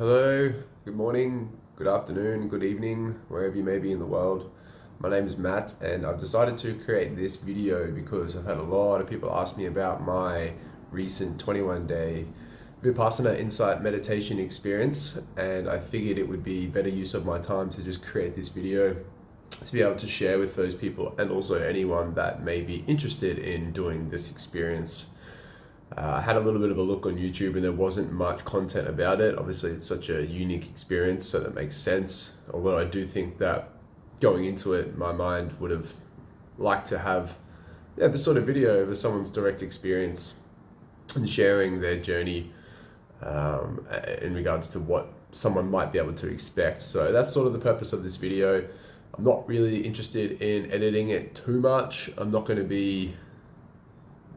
Hello, good morning, good afternoon, good evening, wherever you may be in the world. My name is Matt and I've decided to create this video because I've had a lot of people ask me about my recent 21-day Vipassana insight meditation experience, and I figured it would be better use of my time to just create this video to be able to share with those people and also anyone that may be interested in doing this experience. I had a little bit of a look on YouTube and there wasn't much content about it. Obviously it's such a unique experience, so that makes sense. Although I do think that going into it, my mind would have liked to have this sort of video of someone's direct experience and sharing their journey in regards to what someone might be able to expect. So that's sort of the purpose of this video. I'm not really interested in editing it too much. I'm not going to be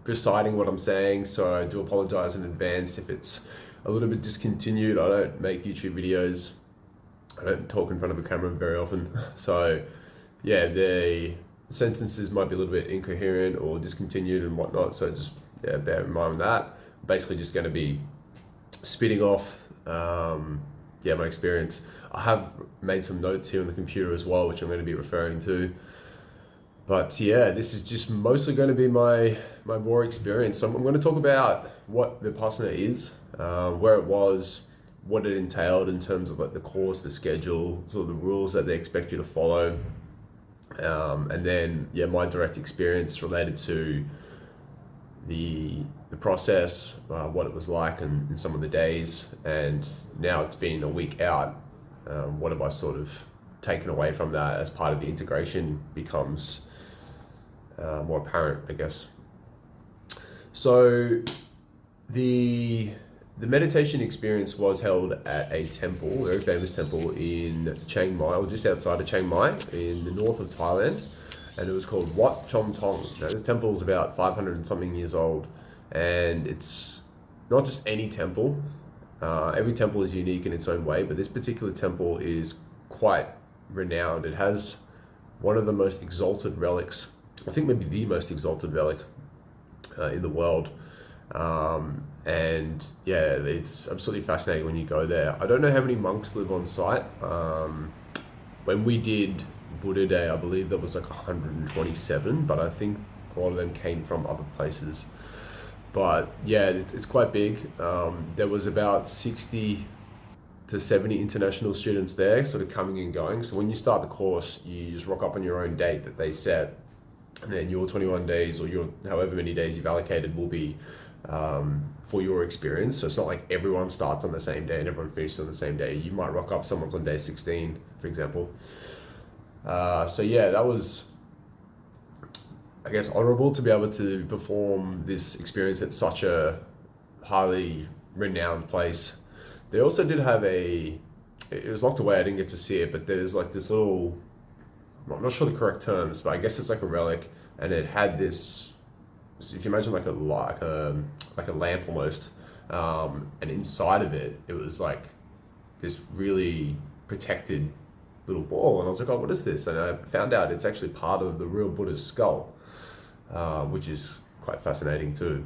reciting what I'm saying, so I do apologize in advance if it's a little bit discontinued. I don't make YouTube videos. I don't talk in front of a camera very often. So yeah, the sentences might be a little bit incoherent or discontinued and whatnot. So just bear in mind that. I'm basically just going to be spitting off my experience. I have made some notes here on the computer as well, which I'm going to be referring to. But yeah, this is just mostly going to be my raw experience. So I'm going to talk about what Vipassana is, where it was, what it entailed in terms of like the course, the schedule, sort of the rules that they expect you to follow. And then my direct experience related to the process, what it was like in some of the days. And now it's been a week out. What have I sort of taken away from that as part of the integration becomes more apparent, I guess. So the meditation experience was held at a temple, a very famous temple in Chiang Mai, or just outside of Chiang Mai in the north of Thailand, and it was called Wat Chom Tong. Now this temple is about 500 and something years old, and it's not just any temple. Every temple is unique in its own way, but this particular temple is quite renowned. It has one of the most exalted relics, I think maybe the most exalted relic in the world. And yeah, it's absolutely fascinating when you go there. I don't know how many monks live on site. When we did Buddha Day, I believe there was like 127, but I think a lot of them came from other places. But yeah, it's quite big. There was about 60 to 70 international students there, sort of coming and going. So when you start the course, you just rock up on your own date that they set, and then your 21 days or your however many days you've allocated will be for your experience. So it's not like everyone starts on the same day and everyone finishes on the same day. You might rock up, someone's on day 16, for example. So yeah, that was, I guess, honorable to be able to perform this experience at such a highly renowned place. They also did have it was locked away, I didn't get to see it, but there's like this little, I'm not sure the correct terms, but I guess it's like a relic, and it had this, if you imagine like a lamp almost, and inside of it, it was like this really protected little ball, and I was like, oh, what is this? And I found out it's actually part of the real Buddha's skull, which is quite fascinating too.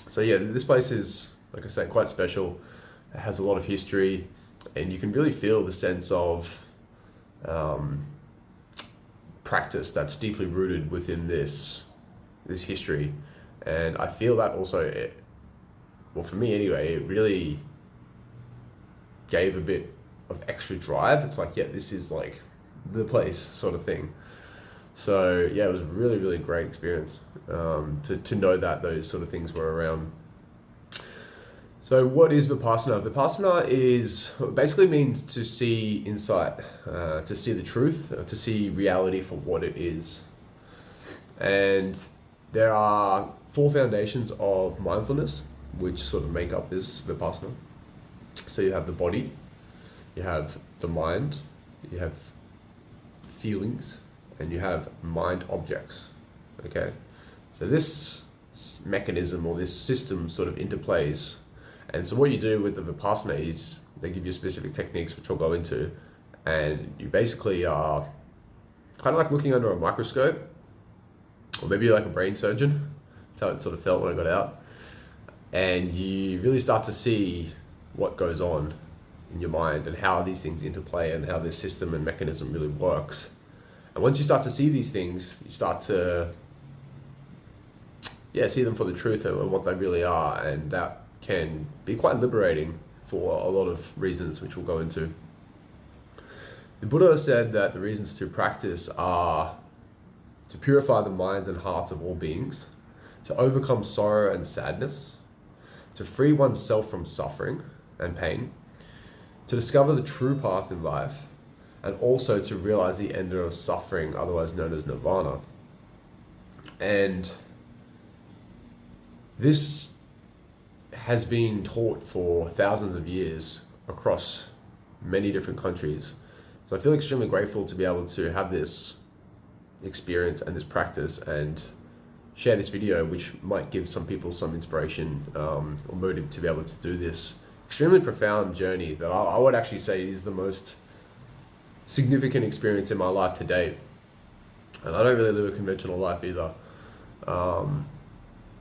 So yeah, this place is, like I said, quite special. It has a lot of history, and you can really feel the sense of practice that's deeply rooted within this history. And I feel that also, for me anyway, it really gave a bit of extra drive. It's like, yeah, this is like the place sort of thing. So yeah, it was a really, really great experience to know that those sort of things were around. So what is Vipassana? Vipassana basically means to see insight, to see the truth, to see reality for what it is. And there are 4 foundations of mindfulness, which sort of make up this Vipassana. So you have the body, you have the mind, you have feelings, and you have mind objects. Okay, so this mechanism or this system sort of interplays. And so what you do with the Vipassana is they give you specific techniques, which I'll go into, and you basically are kind of like looking under a microscope, or maybe like a brain surgeon. That's how it sort of felt when I got out. And you really start to see what goes on in your mind and how these things interplay and how this system and mechanism really works. And once you start to see these things, you start to see them for the truth and what they really are, and that can be quite liberating for a lot of reasons, which we'll go into. The Buddha said that the reasons to practice are to purify the minds and hearts of all beings, to overcome sorrow and sadness, to free oneself from suffering and pain, to discover the true path in life, and also to realize the end of suffering, otherwise known as nirvana. And this has been taught for thousands of years across many different countries. So I feel extremely grateful to be able to have this experience and this practice and share this video, which might give some people some inspiration or motive to be able to do this extremely profound journey that I would actually say is the most significant experience in my life to date. And I don't really live a conventional life either,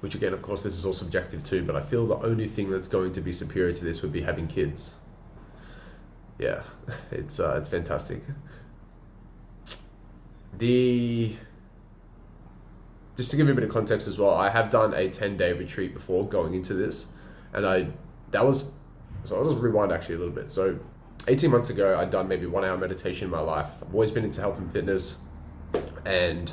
which again, of course, this is all subjective too, but I feel the only thing that's going to be superior to this would be having kids. Yeah, it's fantastic. Just to give you a bit of context as well, I have done a 10-day retreat before going into this, and I'll just rewind actually a little bit. So 18 months ago, I'd done maybe 1 hour meditation in my life. I've always been into health and fitness, and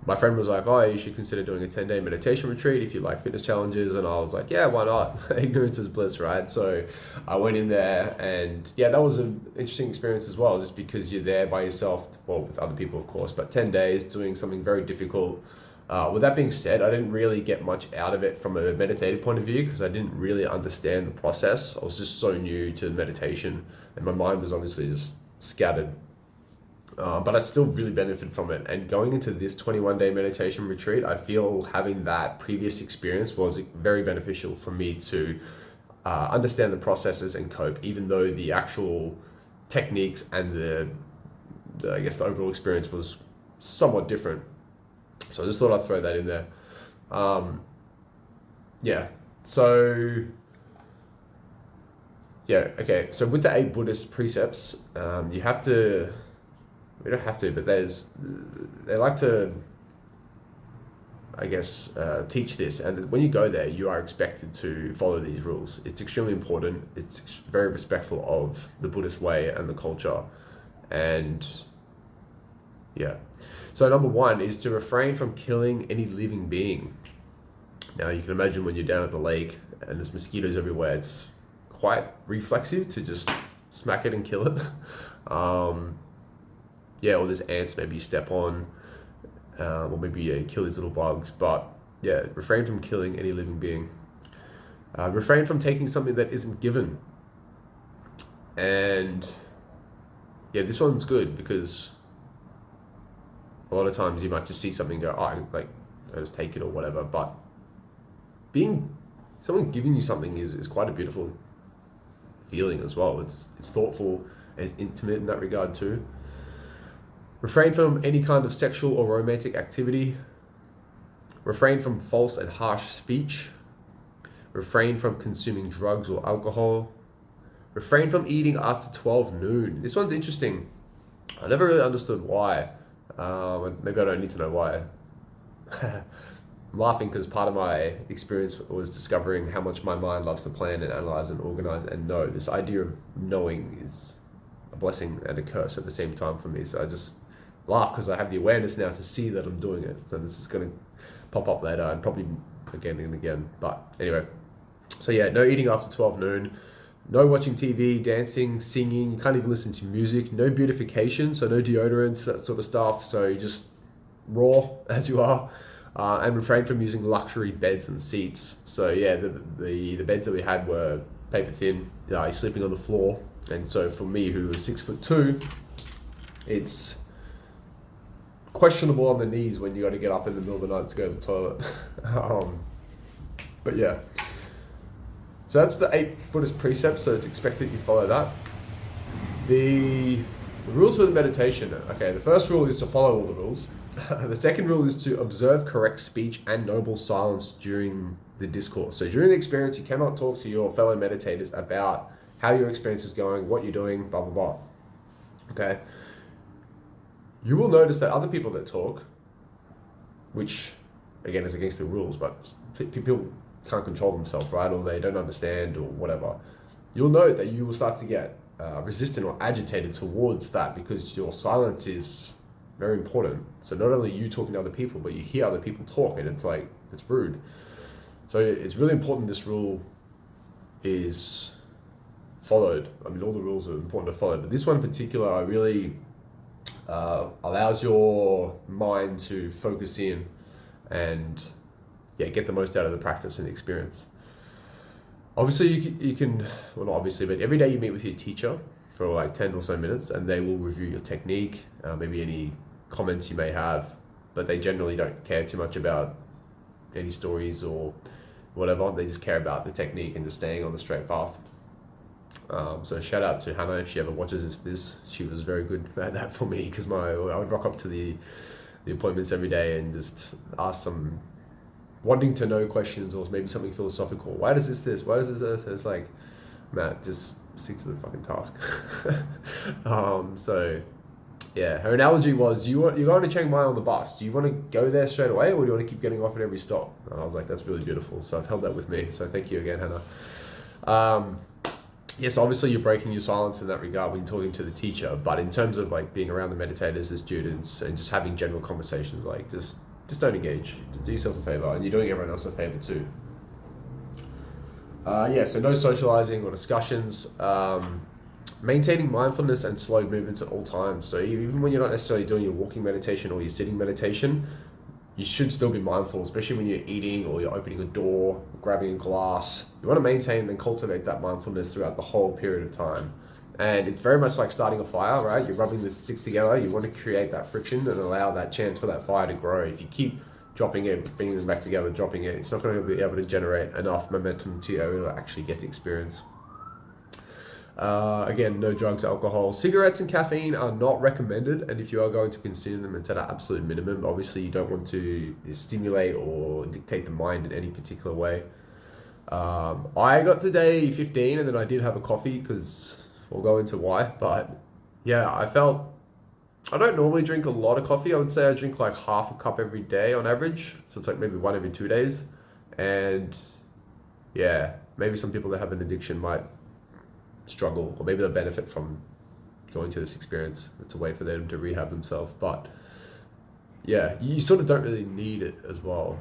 my friend was like, oh, you should consider doing a 10-day meditation retreat if you like fitness challenges. And I was like, yeah, why not? Ignorance is bliss, right? So I went in there, and yeah, that was an interesting experience as well, just because you're there by yourself, well, with other people, of course, but 10 days doing something very difficult. With that being said, I didn't really get much out of it from a meditative point of view because I didn't really understand the process. I was just so new to meditation, and my mind was obviously just scattered. But I still really benefited from it. And going into this 21-day meditation retreat, I feel having that previous experience was very beneficial for me to understand the processes and cope, even though the actual techniques and the overall experience was somewhat different. So I just thought I'd throw that in there. Okay. So with the 8 Buddhist precepts, you have to, we don't have to, but they like to, teach this. And when you go there, you are expected to follow these rules. It's extremely important. It's very respectful of the Buddhist way and the culture. And yeah. So number 1 is to refrain from killing any living being. Now you can imagine when you're down at the lake and there's mosquitoes everywhere, it's quite reflexive to just smack it and kill it. Or there's ants maybe you step on, or maybe you kill these little bugs. But yeah, refrain from killing any living being. Refrain from taking something that isn't given. And yeah, this one's good because a lot of times you might just see something and go, I'll just take it or whatever. But someone giving you something is quite a beautiful feeling as well. It's thoughtful, it's intimate in that regard too. Refrain from any kind of sexual or romantic activity. Refrain from false and harsh speech. Refrain from consuming drugs or alcohol. Refrain from eating after 12 noon. This one's interesting. I never really understood why. Maybe I don't need to know why. I'm laughing because part of my experience was discovering how much my mind loves to plan and analyze and organize and know. This idea of knowing is a blessing and a curse at the same time for me. So I just laugh because I have the awareness now to see that I'm doing it. So this is going to pop up later and probably again and again. But anyway, so yeah, no eating after 12 noon. No watching TV, dancing, singing. You can't even listen to music. No beautification, so no deodorants, that sort of stuff. So you just raw as you are. And refrain from using luxury beds and seats. So yeah, the beds that we had were paper thin. You're sleeping on the floor. And so for me, who was 6'2", it's questionable on the knees when you got to get up in the middle of the night to go to the toilet. But yeah. So that's the 8 Buddhist precepts, so it's expected you follow that. The rules for the meditation. Okay, the first rule is to follow all the rules. The second rule is to observe correct speech and noble silence during the discourse. So during the experience, you cannot talk to your fellow meditators about how your experience is going, what you're doing, blah, blah, blah. Okay? You will notice that other people that talk, which again is against the rules, but people can't control themselves, right? Or they don't understand or whatever. You'll note that you will start to get resistant or agitated towards that because your silence is very important. So not only you talking to other people, but you hear other people talk and it's like, it's rude. So it's really important this rule is followed. I mean, all the rules are important to follow, but this one in particular really allows your mind to focus in and get the most out of the practice and the experience. Obviously, you can, well, not obviously, but every day you meet with your teacher for like 10 or so minutes and they will review your technique, maybe any comments you may have, but they generally don't care too much about any stories or whatever. They just care about the technique and just staying on the straight path. So shout out to Hannah if she ever watches this. She was very good at that for me because I would rock up to the appointments every day and just ask some wanting to know questions or maybe something philosophical. Why does this? Why does this? It's like, Matt, just stick to the fucking task. So yeah, her analogy was, you're going to Chiang Mai on the bus. Do you want to go there straight away or do you want to keep getting off at every stop? And I was like, that's really beautiful. So I've held that with me. So thank you again, Hannah. Yes, obviously you're breaking your silence in that regard when you're talking to the teacher, but in terms of like being around the meditators, the students, and just having general conversations, like just don't engage. Do yourself a favor, and you're doing everyone else a favor too. So no socializing or discussions. Maintaining mindfulness and slow movements at all times. So even when you're not necessarily doing your walking meditation or your sitting meditation, you should still be mindful, especially when you're eating or you're opening a door, grabbing a glass. You want to maintain and cultivate that mindfulness throughout the whole period of time. And it's very much like starting a fire, right? You're rubbing the sticks together. You want to create that friction and allow that chance for that fire to grow. If you keep dropping it, bringing them back together, dropping it, it's not going to be able to generate enough momentum to be able to actually get the experience. Again, no drugs, alcohol. Cigarettes and caffeine are not recommended, and if you are going to consume them, it's at an absolute minimum. Obviously, you don't want to stimulate or dictate the mind in any particular way. I got to day 15 and then I did have a coffee because we'll go into why, but yeah, I don't normally drink a lot of coffee. I would say I drink like half a cup every day on average, so it's like maybe one every 2 days. And yeah, maybe some people that have an addiction might struggle, or maybe they'll benefit from going to this experience. It's a way for them to rehab themselves, but yeah, you sort of don't really need it as well.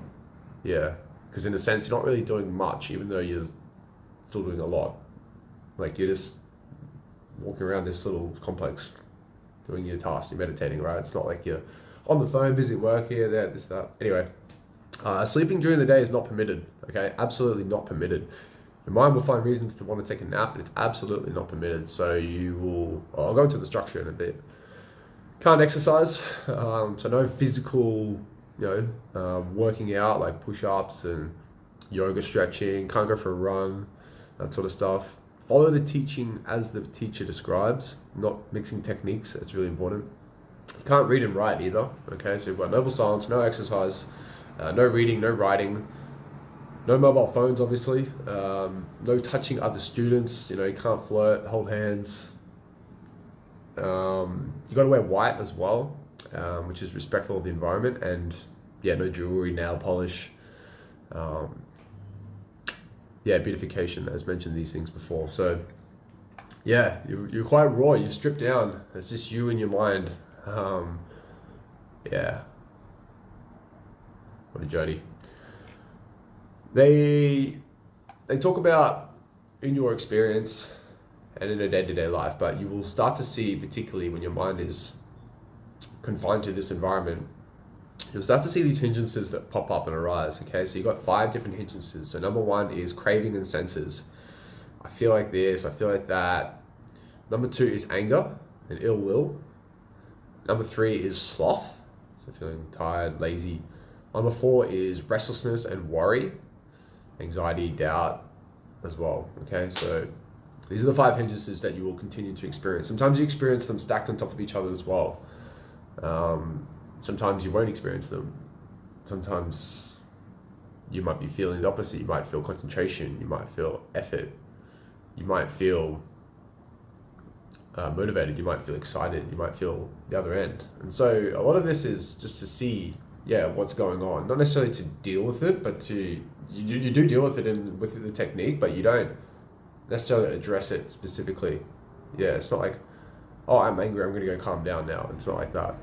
Yeah, because in a sense you're not really doing much, even though you're still doing a lot. Like you're just walking around this little complex doing your task, you're meditating, right? It's not like you're on the phone, busy at work, here, there, this, that. Anyway, sleeping during the day is not permitted, okay? Absolutely not permitted. Your mind will find reasons to want to take a nap, but it's absolutely not permitted. So I'll go into the structure in a bit. Can't exercise, so no physical, working out like push-ups and yoga stretching. Can't go for a run, that sort of stuff. Follow the teaching as the teacher describes, not mixing techniques. That's really important. You can't read and write either, okay? So you've got noble silence, no exercise, no reading, no writing, no mobile phones, obviously, no touching other students, you can't flirt, hold hands. You got to wear white as well, which is respectful of the environment, and no jewelry, nail polish. Beautification, as mentioned these things before. So you're quite raw, you're stripped down. It's just you and your mind. What a journey. They talk about in your experience and in a day-to-day life, but you will start to see, particularly when your mind is confined to this environment, you'll start to see these hindrances that pop up and arise, okay? So you've got 5 different hindrances. So number 1 is craving and senses. I feel like this, I feel like that. Number 2 is anger and ill will. Number 3 is sloth, so feeling tired, lazy. Number 4 is restlessness and worry, anxiety, doubt as well, okay? So these are the 5 hindrances that you will continue to experience. Sometimes you experience them stacked on top of each other as well. Sometimes you won't experience them. Sometimes you might be feeling the opposite. You might feel concentration. You might feel effort. You might feel motivated, you might feel excited, you might feel the other end. And so a lot of this is just to see, what's going on. Not necessarily to deal with it, but you do deal with it with the technique, but you don't necessarily address it specifically. Yeah, it's not like, oh, I'm angry, I'm going to go calm down now. It's not like that.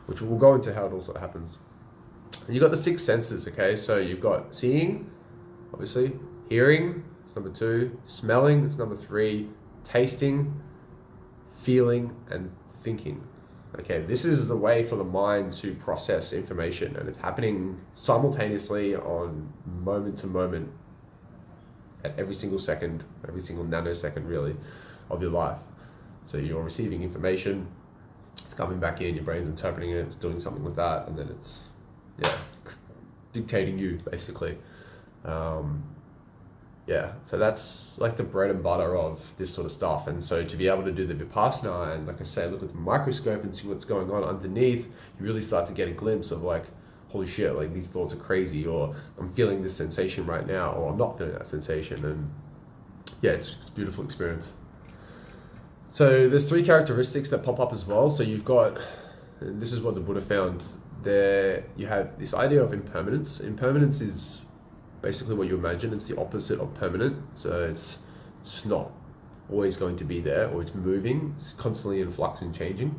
Which we'll go into how it also happens. And you've got the 6 senses, okay? So you've got seeing, obviously, hearing, it's number 2, smelling, it's number 3, tasting, feeling, and thinking. Okay, this is the way for the mind to process information, and it's happening simultaneously on moment to moment at every single second, every single nanosecond really of your life. So you're receiving information, it's coming back in, your brain's interpreting it, it's doing something with that, and then it's dictating you basically. So that's like the bread and butter of this sort of stuff. And so to be able to do the Vipassana and, like I say, look at the microscope and see what's going on underneath, you really start to get a glimpse of like, holy shit, like these thoughts are crazy, or I'm feeling this sensation right now, or I'm not feeling that sensation. And it's a beautiful experience. So there's 3 characteristics that pop up as well. So you've got, and this is what the Buddha found, there you have this idea of impermanence. Impermanence is basically what you imagine. It's the opposite of permanent. So it's not always going to be there, or it's moving. It's constantly in flux and changing.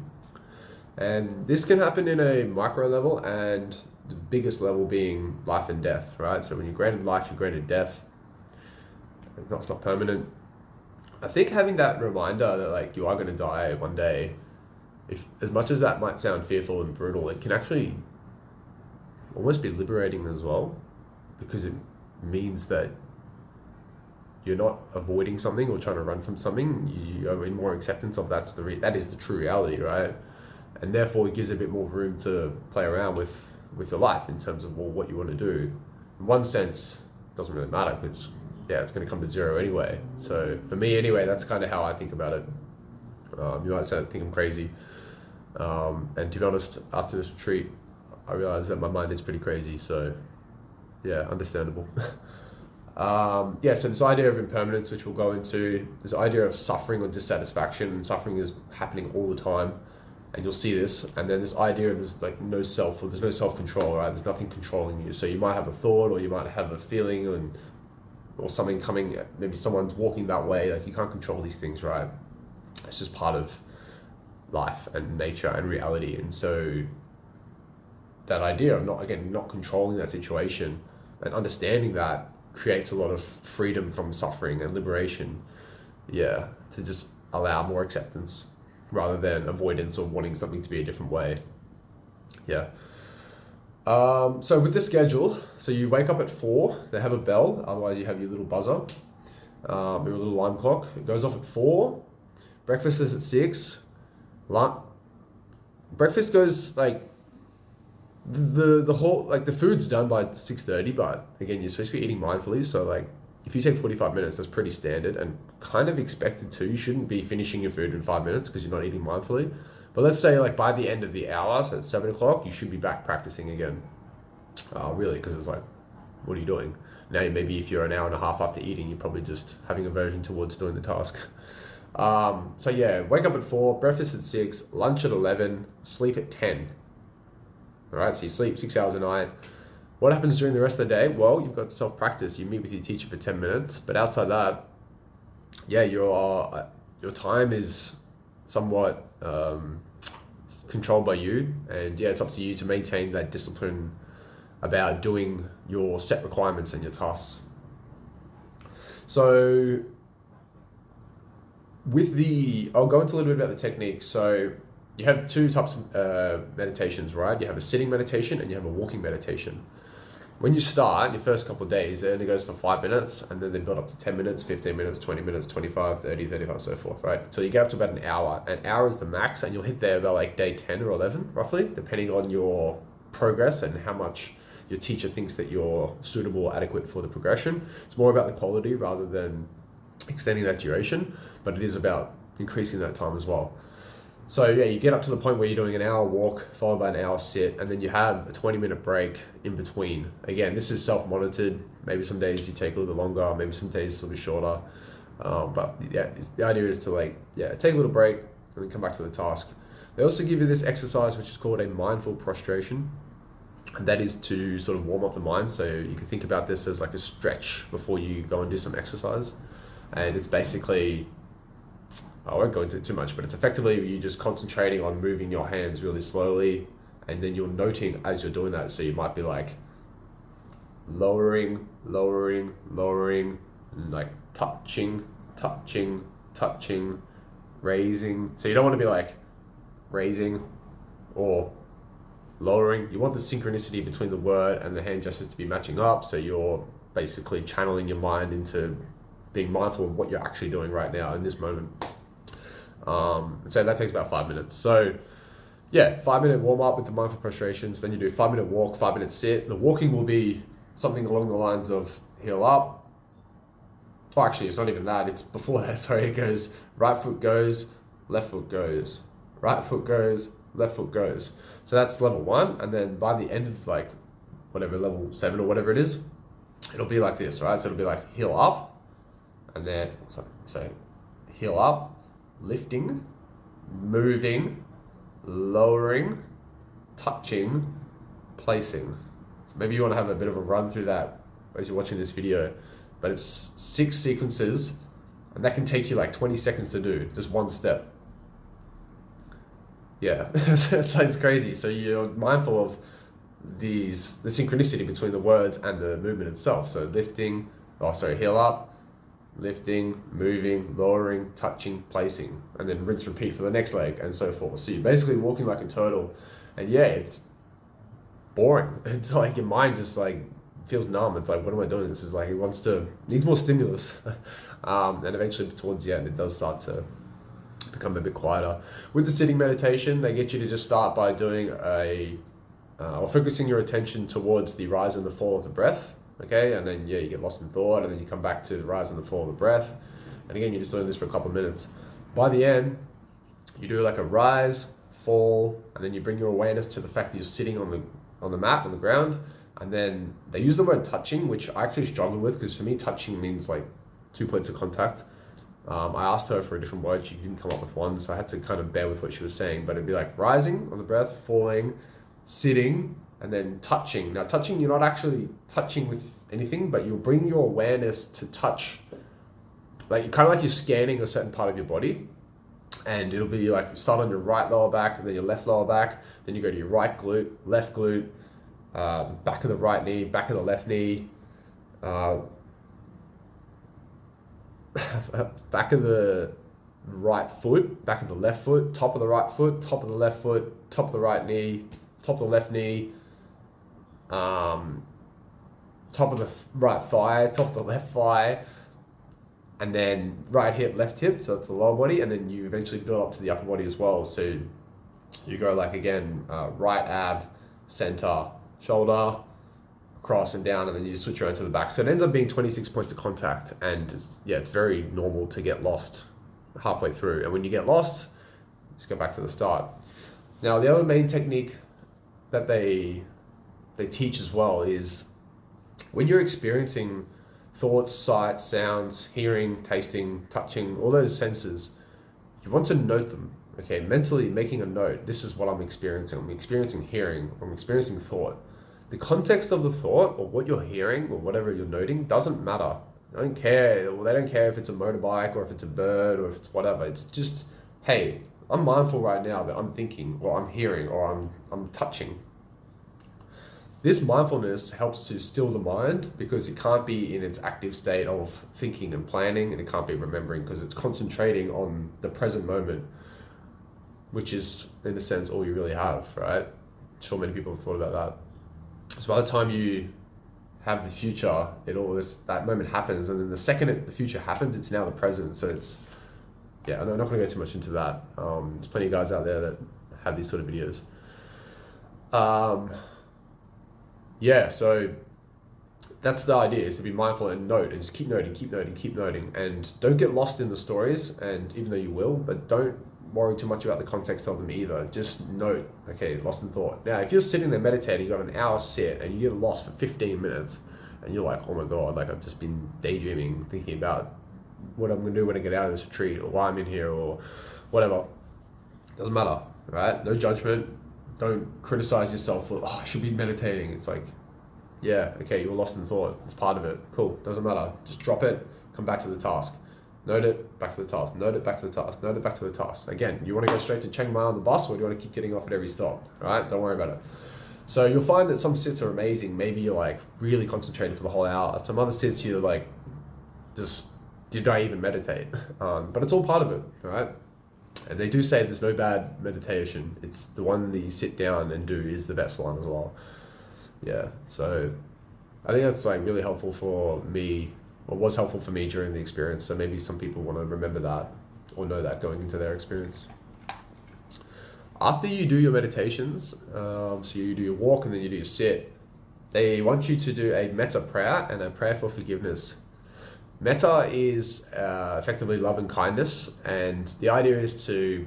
And this can happen in a micro level, and the biggest level being life and death, right? So when you're granted life, you're granted death. It's not permanent. I think having that reminder that like you are going to die one day, if as much as that might sound fearful and brutal, it can actually almost be liberating as well, because it means that you're not avoiding something or trying to run from something. You are in more acceptance of that is the true reality, right? And therefore it gives a bit more room to play around with your life in terms of, well, what you want to do. In one sense, it doesn't really matter, because it's going to come to zero anyway. So for me anyway, that's kind of how I think about it. You might think I'm crazy. And to be honest, after this retreat, I realized that my mind is pretty crazy. So understandable. So this idea of impermanence, which we'll go into, this idea of suffering or dissatisfaction, and suffering is happening all the time, and you'll see this. And then this idea of there's like no self, or there's no self-control, right? There's nothing controlling you. So you might have a thought, or you might have a feeling, or something coming, maybe someone's walking that way, like you can't control these things, right? It's just part of life and nature and reality. And so that idea of not controlling that situation and understanding that creates a lot of freedom from suffering and liberation, to just allow more acceptance rather than avoidance or wanting something to be a different way. So with the schedule, so you wake up at 4, they have a bell, otherwise you have your little buzzer, your little alarm clock. It goes off at 4, breakfast is at 6, breakfast goes like, the whole, like the food's done by 6:30, but again, you're supposed to be eating mindfully, so like if you take 45 minutes, that's pretty standard and kind of expected to. You shouldn't be finishing your food in 5 minutes because you're not eating mindfully. But let's say like by the end of the hour, so at 7 o'clock, you should be back practicing again. Really, because it's like, what are you doing? Now maybe if you're an hour and a half after eating, you're probably just having aversion towards doing the task. Wake up at 4, breakfast at 6, lunch at 11, sleep at 10. All right, so you sleep 6 hours a night. What happens during the rest of the day? Well, you've got self-practice. You meet with your teacher for 10 minutes, but outside that, your time is somewhat controlled by you, and it's up to you to maintain that discipline about doing your set requirements and your tasks. So I'll go into a little bit about the technique. So you have 2 types of meditations, right? You have a sitting meditation and you have a walking meditation. When you start, your first couple of days, it only goes for 5 minutes, and then they build up to 10 minutes, 15 minutes, 20 minutes, 25, 30, 35, so forth, right? So you get up to about an hour. An hour is the max, and you'll hit there about like day 10 or 11, roughly, depending on your progress and how much your teacher thinks that you're suitable or adequate for the progression. It's more about the quality rather than extending that duration, but it is about increasing that time as well. So you get up to the point where you're doing an hour walk followed by an hour sit, and then you have a 20-minute break in between. Again, this is self-monitored. Maybe some days you take a little bit longer, maybe some days it's a little bit shorter. But yeah, the idea is to like, take a little break and then come back to the task. They also give you this exercise which is called a mindful prostration. And that is to sort of warm up the mind. So you can think about this as like a stretch before you go and do some exercise. And it's basically, I won't go into it too much, but it's effectively you just concentrating on moving your hands really slowly, and then you're noting as you're doing that. So you might be like lowering, like touching, raising. So you don't want to be like raising or lowering. You want the synchronicity between the word and the hand gestures to be matching up. So you're basically channeling your mind into being mindful of what you're actually doing right now in this moment. So that takes about 5 minutes. So yeah, 5-minute warm up with the mindful prostrations. Then you do 5-minute walk, 5-minute sit. The walking will be something along the lines of heel up. Oh, actually, it's not even that. It's before that. Sorry, it goes right foot goes, left foot goes, right foot goes, left foot goes. So that's level 1. And then by the end of like whatever, level 7 or whatever it is, it'll be like this, right? So it'll be like heel up, and then so heel up, lifting, moving, lowering, touching, placing. So maybe you want to have a bit of a run through that as you're watching this video, but it's 6 sequences, and that can take you like 20 seconds to do, just one step. Yeah, so it's crazy. So you're mindful of the synchronicity between the words and the movement itself. So heel up, lifting, moving, lowering, touching, placing, and then rinse, repeat for the next leg, and so forth. So you're basically walking like a turtle, and yeah, it's boring. It's like your mind just like feels numb. It's like, what am I doing? This is like, it needs more stimulus. And eventually towards the end, it does start to become a bit quieter. With the sitting meditation, they get you to just start by doing or focusing your attention towards the rise and the fall of the breath. Okay, and then you get lost in thought, and then you come back to the rise and the fall of the breath. And again, you're just doing this for a couple of minutes. By the end, you do like a rise, fall, and then you bring your awareness to the fact that you're sitting on the mat, on the ground. And then they use the word touching, which I actually struggle with, because for me, touching means like 2 points of contact. I asked her for a different word, she didn't come up with one, so I had to kind of bear with what she was saying. But it'd be like rising on the breath, falling, sitting, and then touching. Now touching, you're not actually touching with anything, but you'll bring your awareness to touch. Like kind of like you're scanning a certain part of your body, and it'll be like you start on your right lower back, and then your left lower back, then you go to your right glute, left glute, back of the right knee, back of the left knee, back of the right foot, back of the left foot, top of the right foot, top of the left foot, top of the right knee, top of the left knee, top of the right thigh, top of the left thigh, and then right hip, left hip, so that's the lower body, and then you eventually build up to the upper body as well. So you go like again, right ab, center, shoulder, across and down, and then you switch around to the back. So it ends up being 26 points of contact, and it's very normal to get lost halfway through. And when you get lost, just go back to the start. Now, the other main technique that they teach as well is when you're experiencing thoughts, sights, sounds, hearing, tasting, touching, all those senses, you want to note them. Okay, mentally making a note. This is what I'm experiencing. I'm experiencing hearing. I'm experiencing thought. The context of the thought or what you're hearing or whatever you're noting doesn't matter. I don't care. Well, they don't care if it's a motorbike or if it's a bird or if it's whatever. It's just, hey, I'm mindful right now that I'm thinking or I'm hearing or I'm touching. This mindfulness helps to still the mind because it can't be in its active state of thinking and planning, and it can't be remembering because it's concentrating on the present moment, which is, in a sense, all you really have, right? I'm sure many people have thought about that. So by the time you have the future, that moment happens, and then the second the future happens, it's now the present. So it's, yeah, I'm not going to go too much into that. There's plenty of guys out there that have these sort of videos. Yeah, so that's the idea, is to be mindful and note, and just keep noting, and don't get lost in the stories, and even though you will, but don't worry too much about the context of them either. Just note, okay, lost in thought. Now, if you're sitting there meditating, you got an hour sit, and you get lost for 15 minutes, and you're like, oh my God, like I've just been daydreaming, thinking about what I'm going to do when I get out of this retreat, or why I'm in here, or whatever. Doesn't matter, right? No judgment. Don't criticize yourself for, oh, I should be meditating. It's like, yeah, okay, you were lost in thought. It's part of it. Cool, doesn't matter. Just drop it, come back to the task. Note it, back to the task. Note it, back to the task. Note it, back to the task. Again, you want to go straight to Chiang Mai on the bus, or do you want to keep getting off at every stop? All right, don't worry about it. So you'll find that some sits are amazing. Maybe you're like really concentrated for the whole hour. Some other sits you're like, just, you don't even meditate. But it's all part of it, all right? And they do say there's no bad meditation. It's the one that you sit down and do is the best one as well. Yeah, so I think that's like really helpful for me, or was helpful for me during the experience. So maybe some people want to remember that or know that going into their experience. After you do your meditations, so you do your walk and then you do your sit, they want you to do a metta prayer and a prayer for forgiveness. Metta is effectively love and kindness, and the idea is to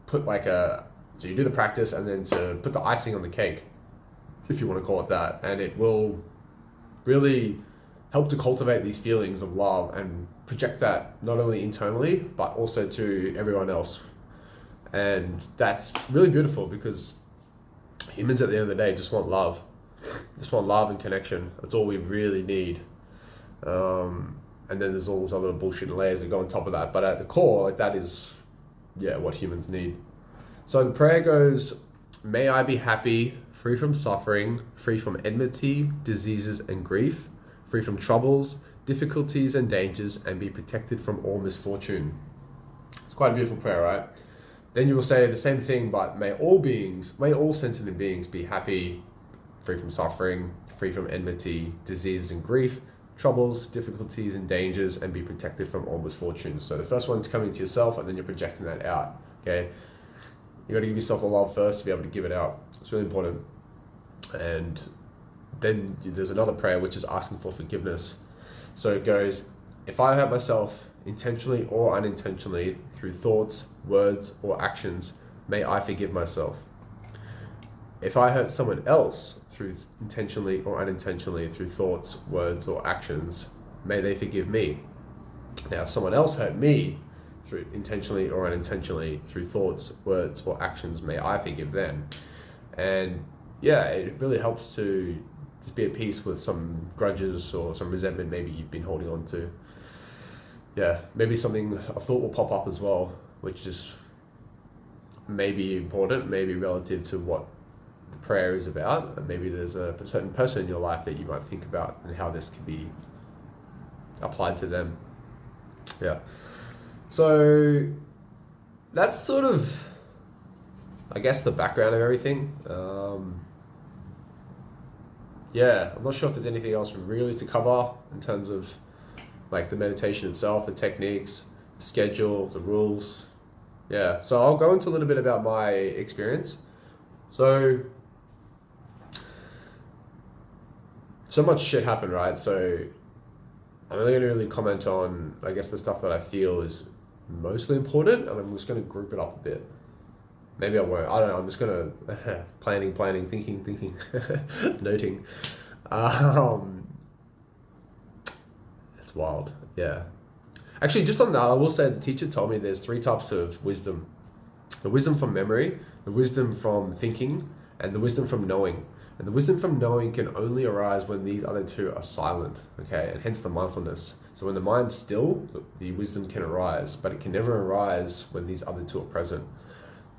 put so you do the practice and then to put the icing on the cake, if you want to call it that, and it will really help to cultivate these feelings of love and project that not only internally but also to everyone else. And that's really beautiful because humans at the end of the day just want love. Just want love and connection. That's all we really need. And then there's all those other bullshit layers that go on top of that. But at the core, like, that is, yeah, what humans need. So the prayer goes, may I be happy, free from suffering, free from enmity, diseases and grief, free from troubles, difficulties and dangers, and be protected from all misfortune. It's quite a beautiful prayer, right? Then you will say the same thing, but may all sentient beings be happy, free from suffering, free from enmity, diseases and grief, troubles, difficulties and dangers, and be protected from all misfortunes. So the first one's coming to yourself, and then you're projecting that out, okay? You got to give yourself the love first to be able to give it out. It's really important. And then there's another prayer, which is asking for forgiveness. So it goes, if I hurt myself intentionally or unintentionally through thoughts, words, or actions, may I forgive myself. If I hurt someone else through intentionally or unintentionally through thoughts, words, or actions, may they forgive me. Now, if someone else hurt me through intentionally or unintentionally through thoughts, words, or actions, may I forgive them. And yeah, it really helps to just be at peace with some grudges or some resentment maybe you've been holding on to. Yeah, maybe a thought will pop up as well, which is maybe important, maybe relative to what the prayer is about, and maybe there's a certain person in your life that you might think about and how this can be applied to them. Yeah, so that's sort of, I guess, the background of everything. Yeah, I'm not sure if there's anything else really to cover in terms of like the meditation itself, the techniques, the schedule, the rules. Yeah, so I'll go into a little bit about my experience. So much shit happened, right? So I'm only going to really comment on, I guess, the stuff that I feel is mostly important, and I'm just going to group it up a bit. Maybe I won't. I don't know. I'm just going to planning, thinking, noting. It's wild. Yeah. Actually, just on that, I will say the teacher told me there's 3 types of wisdom. The wisdom from memory, the wisdom from thinking, and the wisdom from knowing. And the wisdom from knowing can only arise when these other 2 are silent, okay? And hence the mindfulness. So when the mind's still, the wisdom can arise, but it can never arise when these other 2 are present.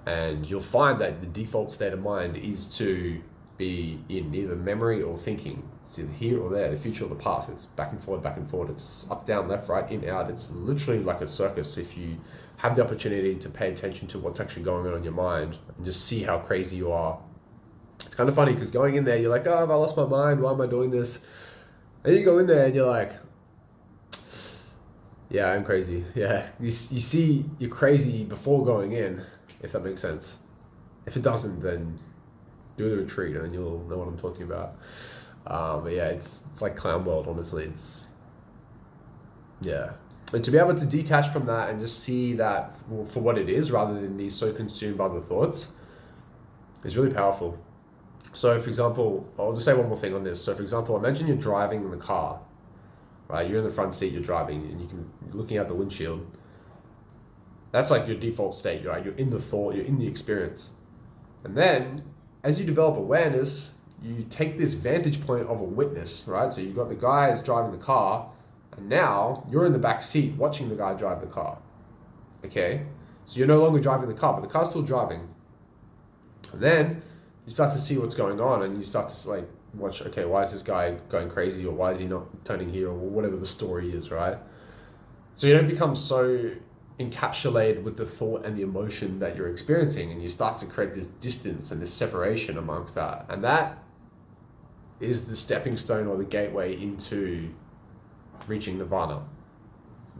And you'll find that the default state of mind is to be in either memory or thinking. It's either here or there, the future or the past. It's back and forward. It's up, down, left, right, in, out. It's literally like a circus if you have the opportunity to pay attention to what's actually going on in your mind and just see how crazy you are. It's kind of funny because going in there, you're like, oh, have I lost my mind? Why am I doing this? And you go in there and you're like, yeah, I'm crazy. Yeah, you see you're crazy before going in, if that makes sense. If it doesn't, then do the retreat and then you'll know what I'm talking about. But yeah, it's like clown world, honestly. It's, yeah. And to be able to detach from that and just see that for what it is rather than be so consumed by the thoughts is really powerful. So for example, I'll just say one more thing on this. So for example, imagine you're driving in the car, right? You're in the front seat, you're driving, and you're looking out the windshield. That's like your default state, right? You're in the thought, you're in the experience. And then, as you develop awareness, you take this vantage point of a witness, right? So you've got the guy who's driving the car, and now you're in the back seat watching the guy drive the car, okay? So you're no longer driving the car, but the car's still driving. And then you start to see what's going on, and you start to like watch, okay, why is this guy going crazy, or why is he not turning here, or whatever the story is, right? So you don't become so encapsulated with the thought and the emotion that you're experiencing, and you start to create this distance and this separation amongst that. And that is the stepping stone or the gateway into reaching nirvana.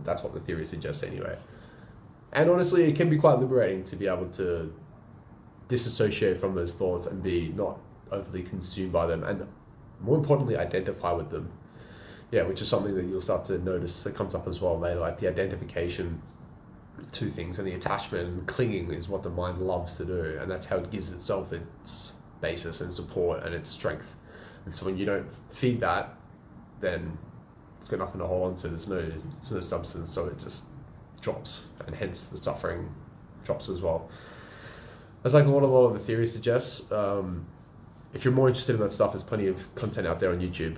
That's what the theory suggests anyway. And honestly, it can be quite liberating to be able to disassociate from those thoughts and be not overly consumed by them, and more importantly, identify with them. Yeah, which is something that you'll start to notice that comes up as well later, like the identification to things and the attachment and clinging is what the mind loves to do, and that's how it gives itself its basis and support and its strength. And so when you don't feed that, then it's got nothing to hold on to. There's no substance, so it just drops, and hence the suffering drops as well. That's like what a lot of the theory suggests. If you're more interested in that stuff, there's plenty of content out there on YouTube.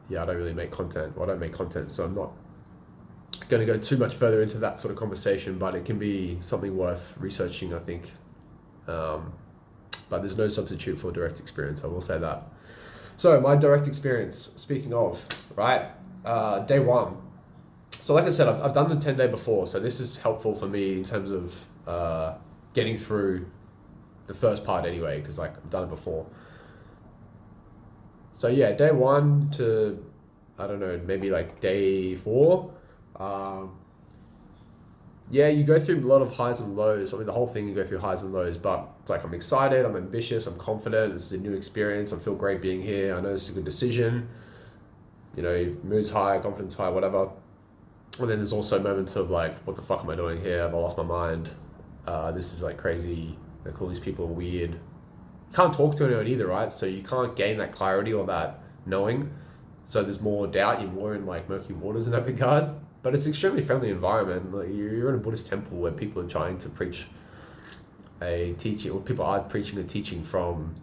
Yeah, I don't really make content. Well, I don't make content, so I'm not going to go too much further into that sort of conversation, but it can be something worth researching, I think. But there's no substitute for direct experience, I will say that. So my direct experience, speaking of, right, day one. So like I said, I've done the 10-day before, so this is helpful for me in terms of getting through the first part anyway, because like I've done it before. So yeah, day one to, I don't know, maybe like day 4. Yeah, you go through a lot of highs and lows. I mean, the whole thing, you go through highs and lows, but it's like I'm excited, I'm ambitious, I'm confident, this is a new experience, I feel great being here, I know this is a good decision. You know, mood's high, confidence high, whatever. And then there's also moments of like, what the fuck am I doing here? Have I lost my mind? This is like crazy. Like all these people are weird. You can't talk to anyone either, right? So you can't gain that clarity or that knowing. So there's more doubt. You're more in like murky waters in that regard. But it's an extremely friendly environment. Like you're in a Buddhist temple where people are trying to preach a teaching, or people are preaching a teaching from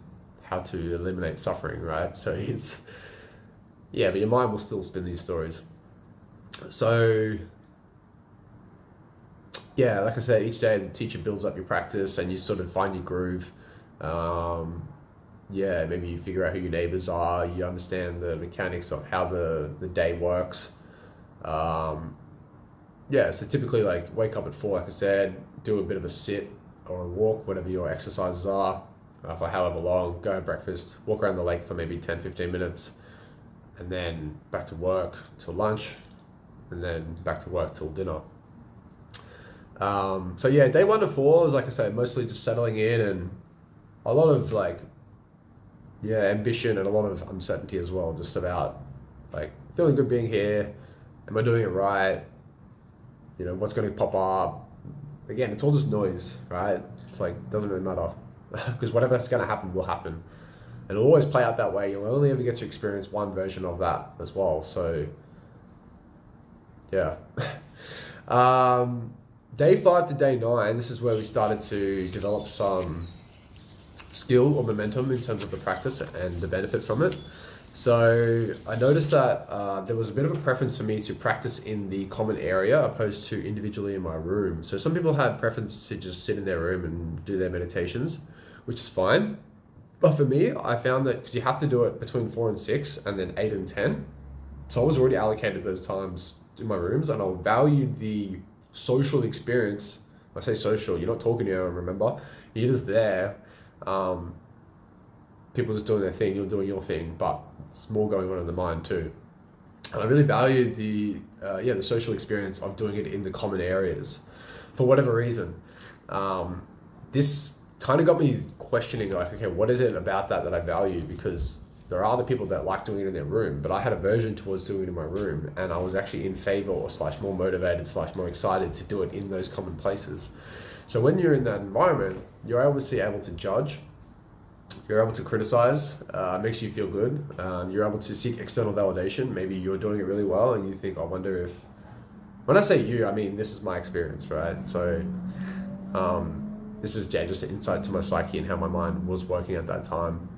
how to eliminate suffering, right? So it's, yeah, but your mind will still spin these stories. So yeah, like I said, each day the teacher builds up your practice and you sort of find your groove. Yeah, maybe you figure out who your neighbors are, you understand the mechanics of how the day works. Yeah, so typically like wake up at 4, like I said, do a bit of a sit or a walk, whatever your exercises are, for however long, go have breakfast, walk around the lake for maybe 10-15 minutes, and then back to work till lunch, and then back to work till dinner. So yeah, day 1 to 4 is, like I said, mostly just settling in and a lot of like, yeah, ambition and a lot of uncertainty as well, just about like feeling good being here. Am I doing it right? You know, what's going to pop up? Again, it's all just noise, right? It's like, doesn't really matter because whatever's going to happen will happen. And it'll always play out that way. You'll only ever get to experience one version of that as well. So yeah. Day 5 to day 9, this is where we started to develop some skill or momentum in terms of the practice and the benefit from it. So I noticed that there was a bit of a preference for me to practice in the common area opposed to individually in my room. So some people had preference to just sit in their room and do their meditations, which is fine. But for me, I found that because you have to do it between 4 and 6 and then 8 and 10. So I was already allocated those times in my rooms, and I valued the social experience. When I say social, you're not talking to anyone, remember? You're just there. People just doing their thing, you're doing your thing, but it's more going on in the mind too. And I really valued the social experience of doing it in the common areas for whatever reason. This kind of got me questioning, like, okay, what is it about that I value? Because there are other people that like doing it in their room, but I had aversion towards doing it in my room, and I was actually in favor or / more motivated / more excited to do it in those common places. So when you're in that environment, you're obviously able to judge You're able to criticize, makes you feel good. You're able to seek external validation. Maybe you're doing it really well and you think, I wonder if, when I say you, I mean, this is my experience, right? So this is just an insight to my psyche and how my mind was working at that time.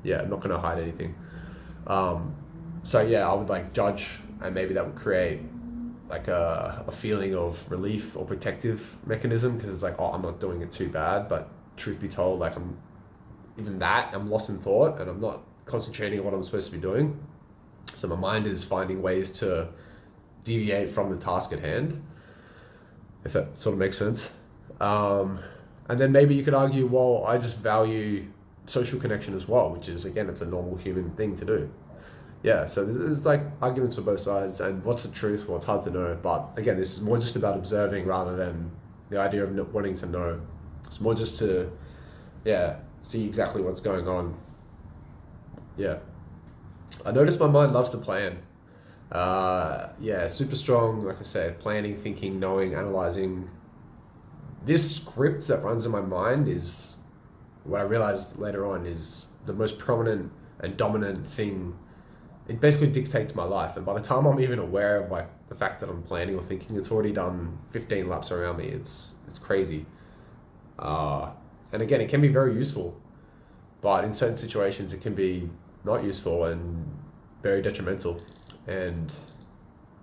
Yeah, I'm not going to hide anything. So yeah, I would like judge, and maybe that would create like a feeling of relief or protective mechanism, because it's like, oh, I'm not doing it too bad. But truth be told, like I'm lost in thought and I'm not concentrating on what I'm supposed to be doing. So my mind is finding ways to deviate from the task at hand, if that sort of makes sense. And then maybe you could argue, well, I just value social connection as well, which is, again, it's a normal human thing to do. Yeah, so there's like arguments for both sides, and what's the truth? Well, it's hard to know. But again, this is more just about observing rather than the idea of wanting to know. It's more just to, see exactly what's going on. Yeah. I noticed my mind loves to plan. Super strong, like I said, planning, thinking, knowing, analyzing. This script that runs in my mind is, what I realized later on, is the most prominent and dominant thing. It basically dictates my life, and by the time I'm even aware of like the fact that I'm planning or thinking, it's already done 15 laps around me. It's crazy. And again, it can be very useful, but in certain situations it can be not useful and very detrimental. And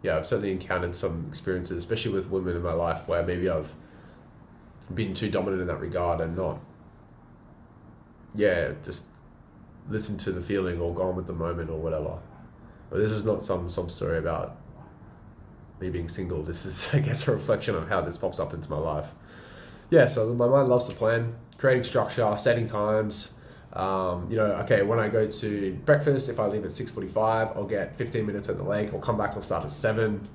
yeah, I've certainly encountered some experiences, especially with women in my life, where maybe I've been too dominant in that regard and not, just listen to the feeling or go on with the moment or whatever. But this is not some story about me being single. This is, I guess, a reflection of how this pops up into my life. Yeah, so my mind loves to plan, creating structure, setting times. When I go to breakfast, if I leave at 6:45, I'll get 15 minutes at the lake. I'll come back, I'll start at 7.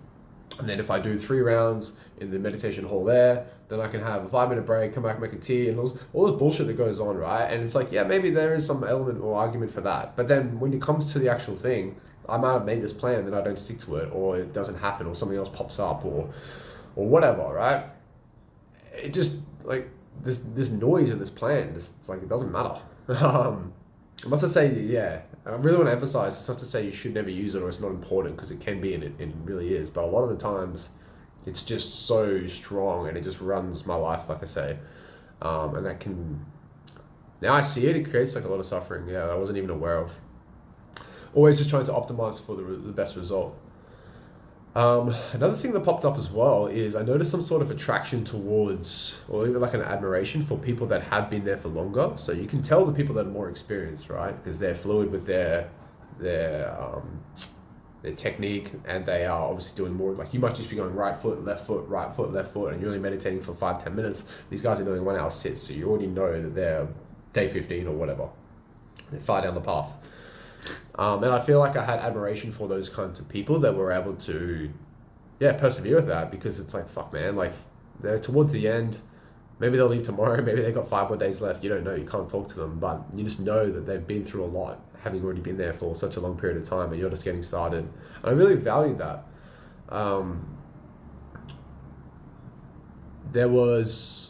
And then if I do 3 rounds in the meditation hall there, then I can have a 5-minute break, come back, make a tea, and all this bullshit that goes on, right? And it's like, yeah, maybe there is some element or argument for that. But then when it comes to the actual thing, I might have made this plan and then I don't stick to it, or it doesn't happen, or something else pops up, or whatever, right? It just, like, this noise in this plan, it's like, it doesn't matter. I'm not to say, I really want to emphasize, it's not to say you should never use it or it's not important, because it can be, and it really is. But a lot of the times, it's just so strong and it just runs my life, like I say. And that can, now I see it, it creates like a lot of suffering, I wasn't even aware of. Always just trying to optimize for the best result. Another thing that popped up as well is I noticed some sort of attraction towards, or even like an admiration for people that have been there for longer. So you can tell the people that are more experienced, right? Because they're fluid with their technique, and they are obviously doing more. Like, you might just be going right foot, left foot, right foot, left foot, and you're only meditating for 5-10 minutes. These guys are doing 1 hour sits, so you already know that they're day 15 or whatever. They're far down the path. And I feel like I had admiration for those kinds of people that were able to, persevere with that, because it's like, fuck, man, like, they're towards the end. Maybe they'll leave tomorrow. Maybe they've got 5 more days left. You don't know. You can't talk to them, but you just know that they've been through a lot, having already been there for such a long period of time, and you're just getting started. And I really valued that. There was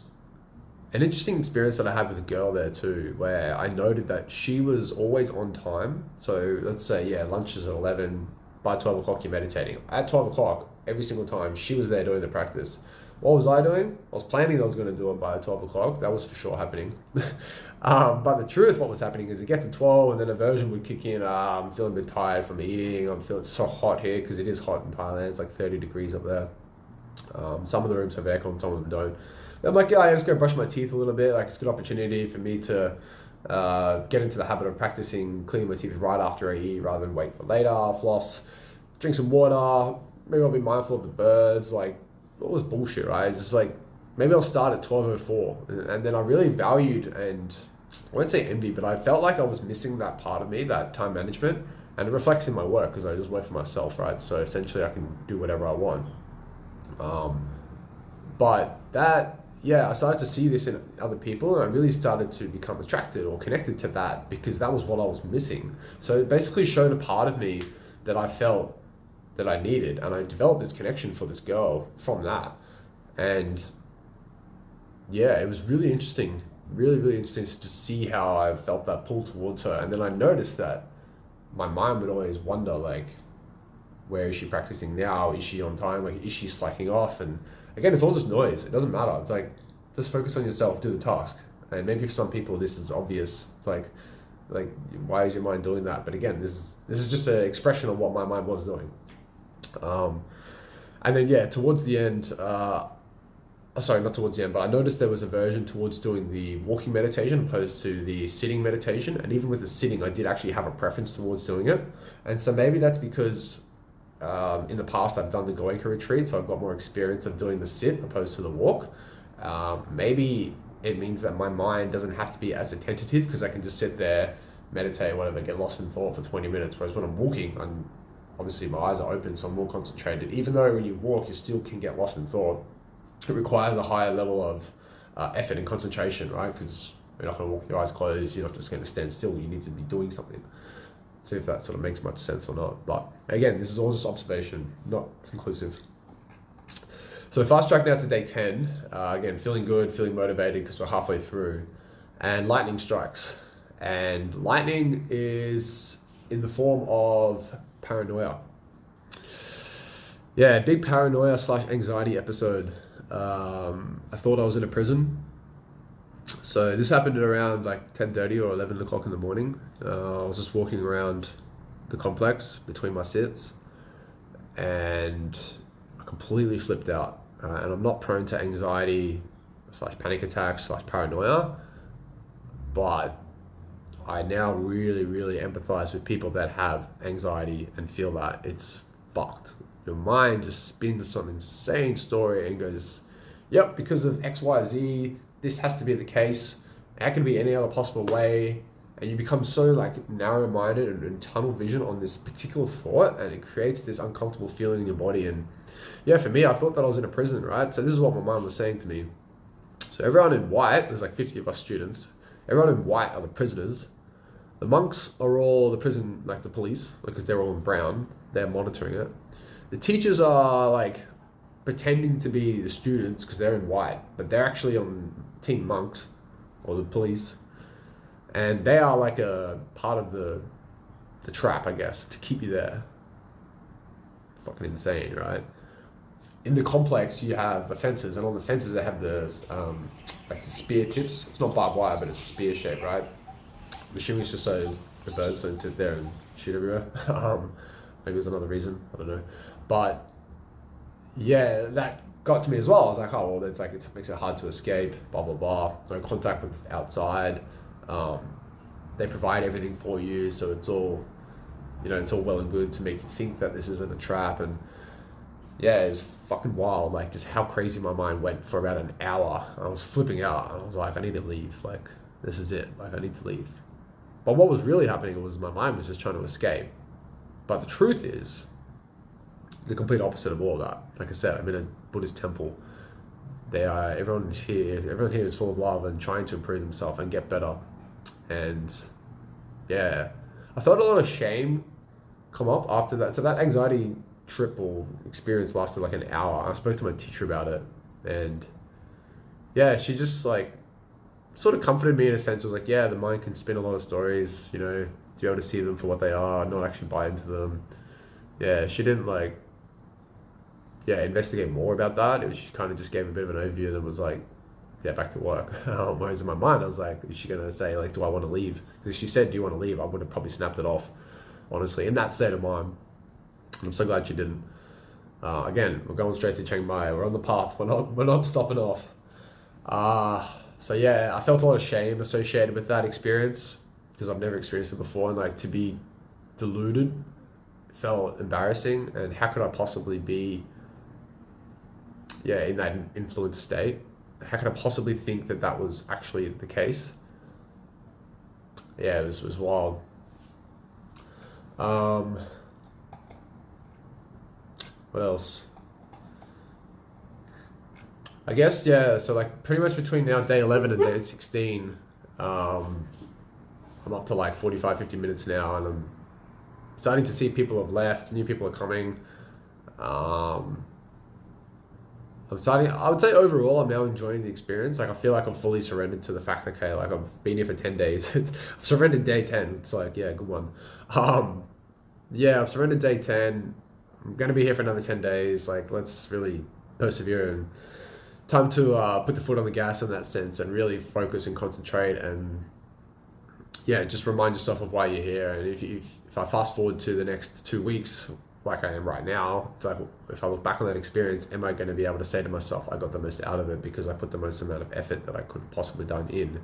an interesting experience that I had with a girl there too, where I noted that she was always on time. So let's say, lunch is at 11, by 12 o'clock you're meditating. At 12 o'clock, every single time, she was there doing the practice. What was I doing? I was planning I was going to do it by 12 o'clock. That was for sure happening. But the truth, what was happening is it gets to 12 and then aversion would kick in. I'm feeling a bit tired from eating. I'm feeling so hot here, because it is hot in Thailand. It's like 30 degrees up there. Some of the rooms have aircon, some of them don't. I'm like, I just go brush my teeth a little bit. Like, it's a good opportunity for me to get into the habit of practicing cleaning my teeth right after I eat, rather than wait for later. Floss, drink some water. Maybe I'll be mindful of the birds. Like, all this bullshit, right? It's just like, maybe I'll start at 12:04. And then I really valued, and I won't say envy, but I felt like I was missing that part of me, that time management. And it reflects in my work, because I just work for myself, right? So essentially I can do whatever I want. But that, I started to see this in other people, and I really started to become attracted or connected to that, because that was what I was missing. So it basically showed a part of me that I felt that I needed, and I developed this connection for this girl from that. And it was really interesting really, really interesting to just see how I felt that pull towards her. And then I noticed that my mind would always wonder, like, where is she practicing now? Is she on time? Like, is she slacking off? And again, it's all just noise. It doesn't matter. It's like, just focus on yourself, do the task. And maybe for some people this is obvious. It's like why is your mind doing that? But again, this is just an expression of what my mind was doing. And then yeah, towards the end, sorry, not towards the end, but I noticed there was a version towards doing the walking meditation opposed to the sitting meditation. And even with the sitting, I did actually have a preference towards doing it. And so maybe that's because in the past I've done the Goenka retreat, so I've got more experience of doing the sit opposed to the walk. Maybe it means that my mind doesn't have to be as attentive because I can just sit there, meditate, whatever, get lost in thought for 20 minutes. Whereas when I'm walking, obviously my eyes are open, so I'm more concentrated. Even though when you walk, you still can get lost in thought. It requires a higher level of effort and concentration, right? Because you're not going to walk with your eyes closed. You're not just going to stand still. You need to be doing something. See if that sort of makes much sense or not. But again, this is all just observation, not conclusive. So fast track now to day 10. Again, feeling good, feeling motivated because we're halfway through. And lightning strikes. And lightning is in the form of paranoia. Yeah, big paranoia / anxiety episode. I thought I was in a prison. So this happened at around like 10:30 or 11 o'clock in the morning. I was just walking around the complex between my sits and I completely flipped out. And I'm not prone to anxiety / panic attacks / paranoia, but I now really, really empathize with people that have anxiety and feel that it's fucked. Your mind just spins some insane story and goes, yep, because of X, Y, Z, this has to be the case. How can it be any other possible way? And you become so like narrow-minded and tunnel vision on this particular thought, and it creates this uncomfortable feeling in your body. And yeah, for me, I thought that I was in a prison, right? So this is what my mind was saying to me. So everyone in white, there's like 50 of us students, everyone in white are the prisoners. The monks are all the prison, like the police, because they're all in brown, they're monitoring it. The teachers are like pretending to be the students because they're in white, but they're actually on team monks or the police. And they are like a part of the trap, I guess, to keep you there. Fucking insane, right? In the complex, you have the fences, and on the fences they have the like the spear tips. It's not barbed wire, but it's spear shape, right? I'm assuming it's just so the birds don't sit there and shoot everywhere. Maybe there's another reason, I don't know. But yeah, that got to me as well. I was like, oh, well, it's like, it makes it hard to escape, blah, blah, blah. No contact with outside. They provide everything for you, so it's all, it's all well and good to make you think that this isn't a trap. And yeah, it's fucking wild, like just how crazy my mind went for about an hour. I was flipping out. I was like, I need to leave. Like, this is it. Like, I need to leave. But what was really happening was my mind was just trying to escape. But the truth is the complete opposite of all of that. Like I said, I'm in a Buddhist temple. Everyone here is full of love and trying to improve themselves and get better. And yeah, I felt a lot of shame come up after that. So that anxiety trip or experience lasted like an hour. I spoke to my teacher about it, and yeah, she just like sort of comforted me in a sense. It was like, yeah, the mind can spin a lot of stories, to be able to see them for what they are, not actually buy into them. Yeah, she didn't investigate more about that. She kind of just gave a bit of an overview and then was like, yeah, back to work. Whereas in my mind, I was like, is she going to say, like, do I want to leave? Because if she said, do you want to leave? I would have probably snapped it off, honestly, in that state of mind. And I'm so glad she didn't. Again, we're going straight to Chiang Mai. We're on the path. We're not stopping off. So yeah, I felt a lot of shame associated with that experience because I've never experienced it before. And like to be deluded felt embarrassing. And how could I possibly be, in that influenced state? How could I possibly think that that was actually the case? Yeah, it was wild. What else? I guess, yeah, so like pretty much between now day 11 and day 16, I'm up to like 45, 50 minutes now, and I'm starting to see people have left, new people are coming. I would say overall, I'm now enjoying the experience. Like, I feel like I'm fully surrendered to the fact, okay, like I've been here for 10 days. I've surrendered day 10. It's like, yeah, good one. Yeah, I've surrendered day 10. I'm going to be here for another 10 days. Like, let's really persevere, and time to put the foot on the gas in that sense and really focus and concentrate, and yeah, just remind yourself of why you're here. And if I fast forward to the next 2 weeks, like I am right now, it's like, if I look back on that experience, am I going to be able to say to myself, I got the most out of it because I put the most amount of effort that I could have possibly done in?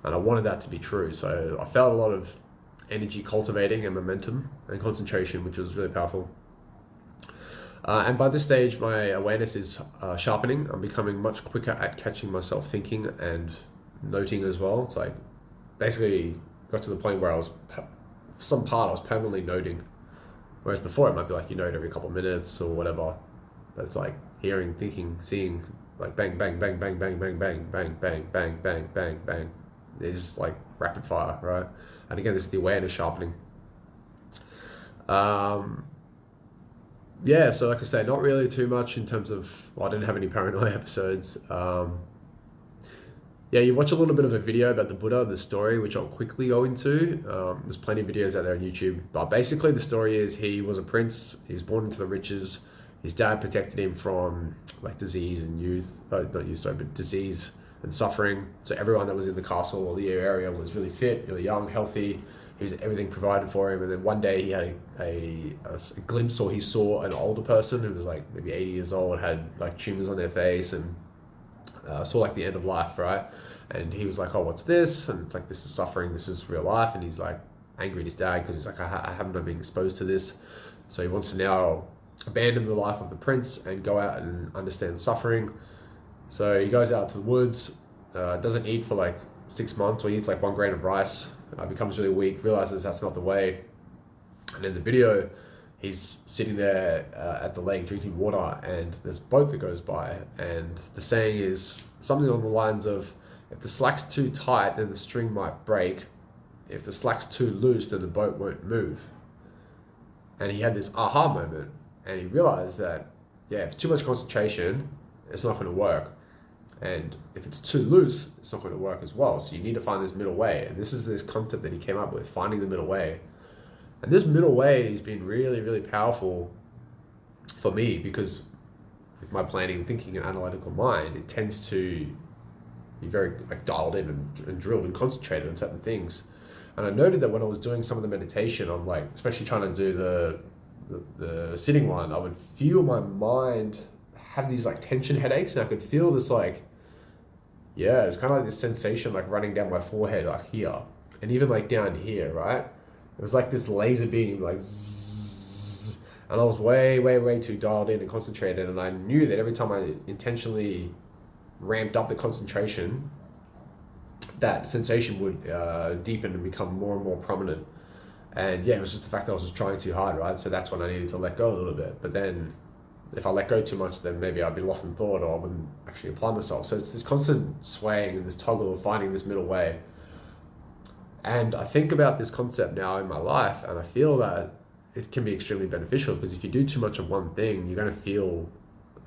And I wanted that to be true. So I felt a lot of energy cultivating and momentum and concentration, which was really powerful. And by this stage, my awareness is sharpening. I'm becoming much quicker at catching myself thinking and noting as well. It's like, basically got to the point where I was permanently noting. Whereas before it might be like you note every couple of minutes or whatever. But it's like hearing, thinking, seeing, like bang, bang, bang, bang, bang, bang, bang, bang, bang, bang, bang, bang, bang. It's just like rapid fire, right? And again, this is the awareness sharpening. Yeah, so like I say, not really too much in terms of, well, I didn't have any paranoia episodes. Yeah, you watch a little bit of a video about the Buddha, the story, which I'll quickly go into. There's plenty of videos out there on YouTube. But basically the story is he was a prince. He was born into the riches. His dad protected him from like disease and disease and suffering. So everyone that was in the castle or the area was really fit, really young, healthy. He was everything provided for him. And then one day he had a glimpse, or he saw an older person who was like maybe 80 years old, had like tumors on their face, and saw like the end of life, right? And he was like, oh, what's this? And it's like, this is suffering, this is real life. And he's like angry at his dad because he's like, I haven't been exposed to this. So he wants to now abandon the life of the prince and go out and understand suffering. So he goes out to the woods, doesn't eat for like 6 months, or he eats like 1 grain of rice, becomes really weak, realizes that's not the way. And in the video, he's sitting there at the lake drinking water, and there's a boat that goes by, and the saying is something along the lines of, if the slack's too tight, then the string might break. If the slack's too loose, then the boat won't move. And he had this aha moment, and he realized that, yeah, if too much concentration, it's not going to work. And if it's too loose, it's not going to work as well. So you need to find this middle way. And this is this concept that he came up with, finding the middle way. And this middle way has been really, really powerful for me, because with my planning, thinking, and analytical mind, it tends to be very like dialed in and drilled and concentrated on certain things. And I noted that when I was doing some of the meditation, I'm like, especially trying to do the sitting one, I would feel my mind have these like tension headaches, and I could feel this like, yeah, it's kind of like this sensation like running down my forehead, like here, and even like down here, right? It was like this laser beam, like zzz, and I was way, way, way too dialed in and concentrated, and I knew that every time I intentionally ramped up the concentration, that sensation would deepen and become more and more prominent. And yeah, it was just the fact that I was just trying too hard, right? So that's when I needed to let go a little bit. But then if I let go too much, then maybe I'd be lost in thought, or I wouldn't actually apply myself. So it's this constant swaying and this toggle of finding this middle way. And I think about this concept now in my life, and I feel that it can be extremely beneficial, because if you do too much of one thing, you're going to feel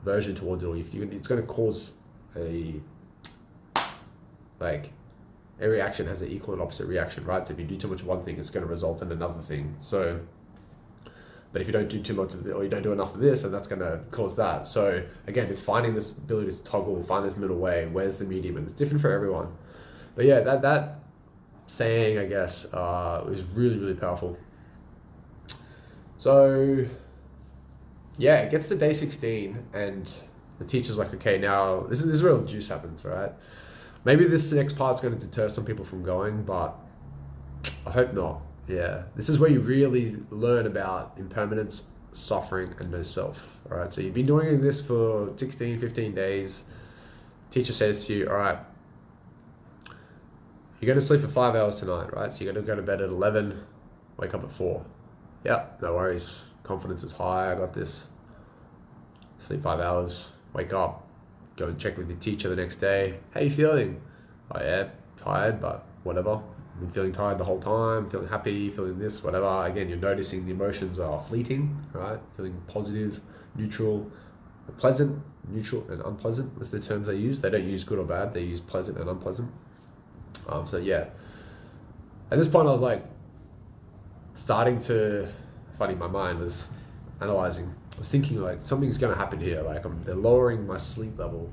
aversion towards it, or it's going to cause every action has an equal and opposite reaction, right? So if you do too much of one thing, it's going to result in another thing. So, but if you don't do too much of it, or you don't do enough of this, then that's going to cause that. So again, it's finding this ability to toggle, find this middle way. Where's the medium? And it's different for everyone. But yeah, that saying, I guess, is really, really powerful. So yeah, it gets to day 16, and the teacher's like, okay, now this is where all the juice happens, right? Maybe this next part's going to deter some people from going, but I hope not. Yeah, this is where you really learn about impermanence, suffering, and no self. All right, so you've been doing this for 16, 15 days. Teacher says to you, all right, you're going to sleep for 5 hours tonight, right? So you're going to go to bed at 11, wake up at 4. Yep, no worries. Confidence is high. I got this. Sleep 5 hours, wake up, go and check with your teacher the next day. How you feeling? Oh yeah, tired, but whatever. I've been feeling tired the whole time, feeling happy, feeling this, whatever. Again, you're noticing the emotions are fleeting, right? Feeling positive, neutral, Pleasant, neutral, and unpleasant was the terms they use. They don't use good or bad. They use pleasant and unpleasant. So yeah, at this point I was like funny, my mind was analyzing. I was thinking like something's going to happen here. Like they're lowering my sleep level.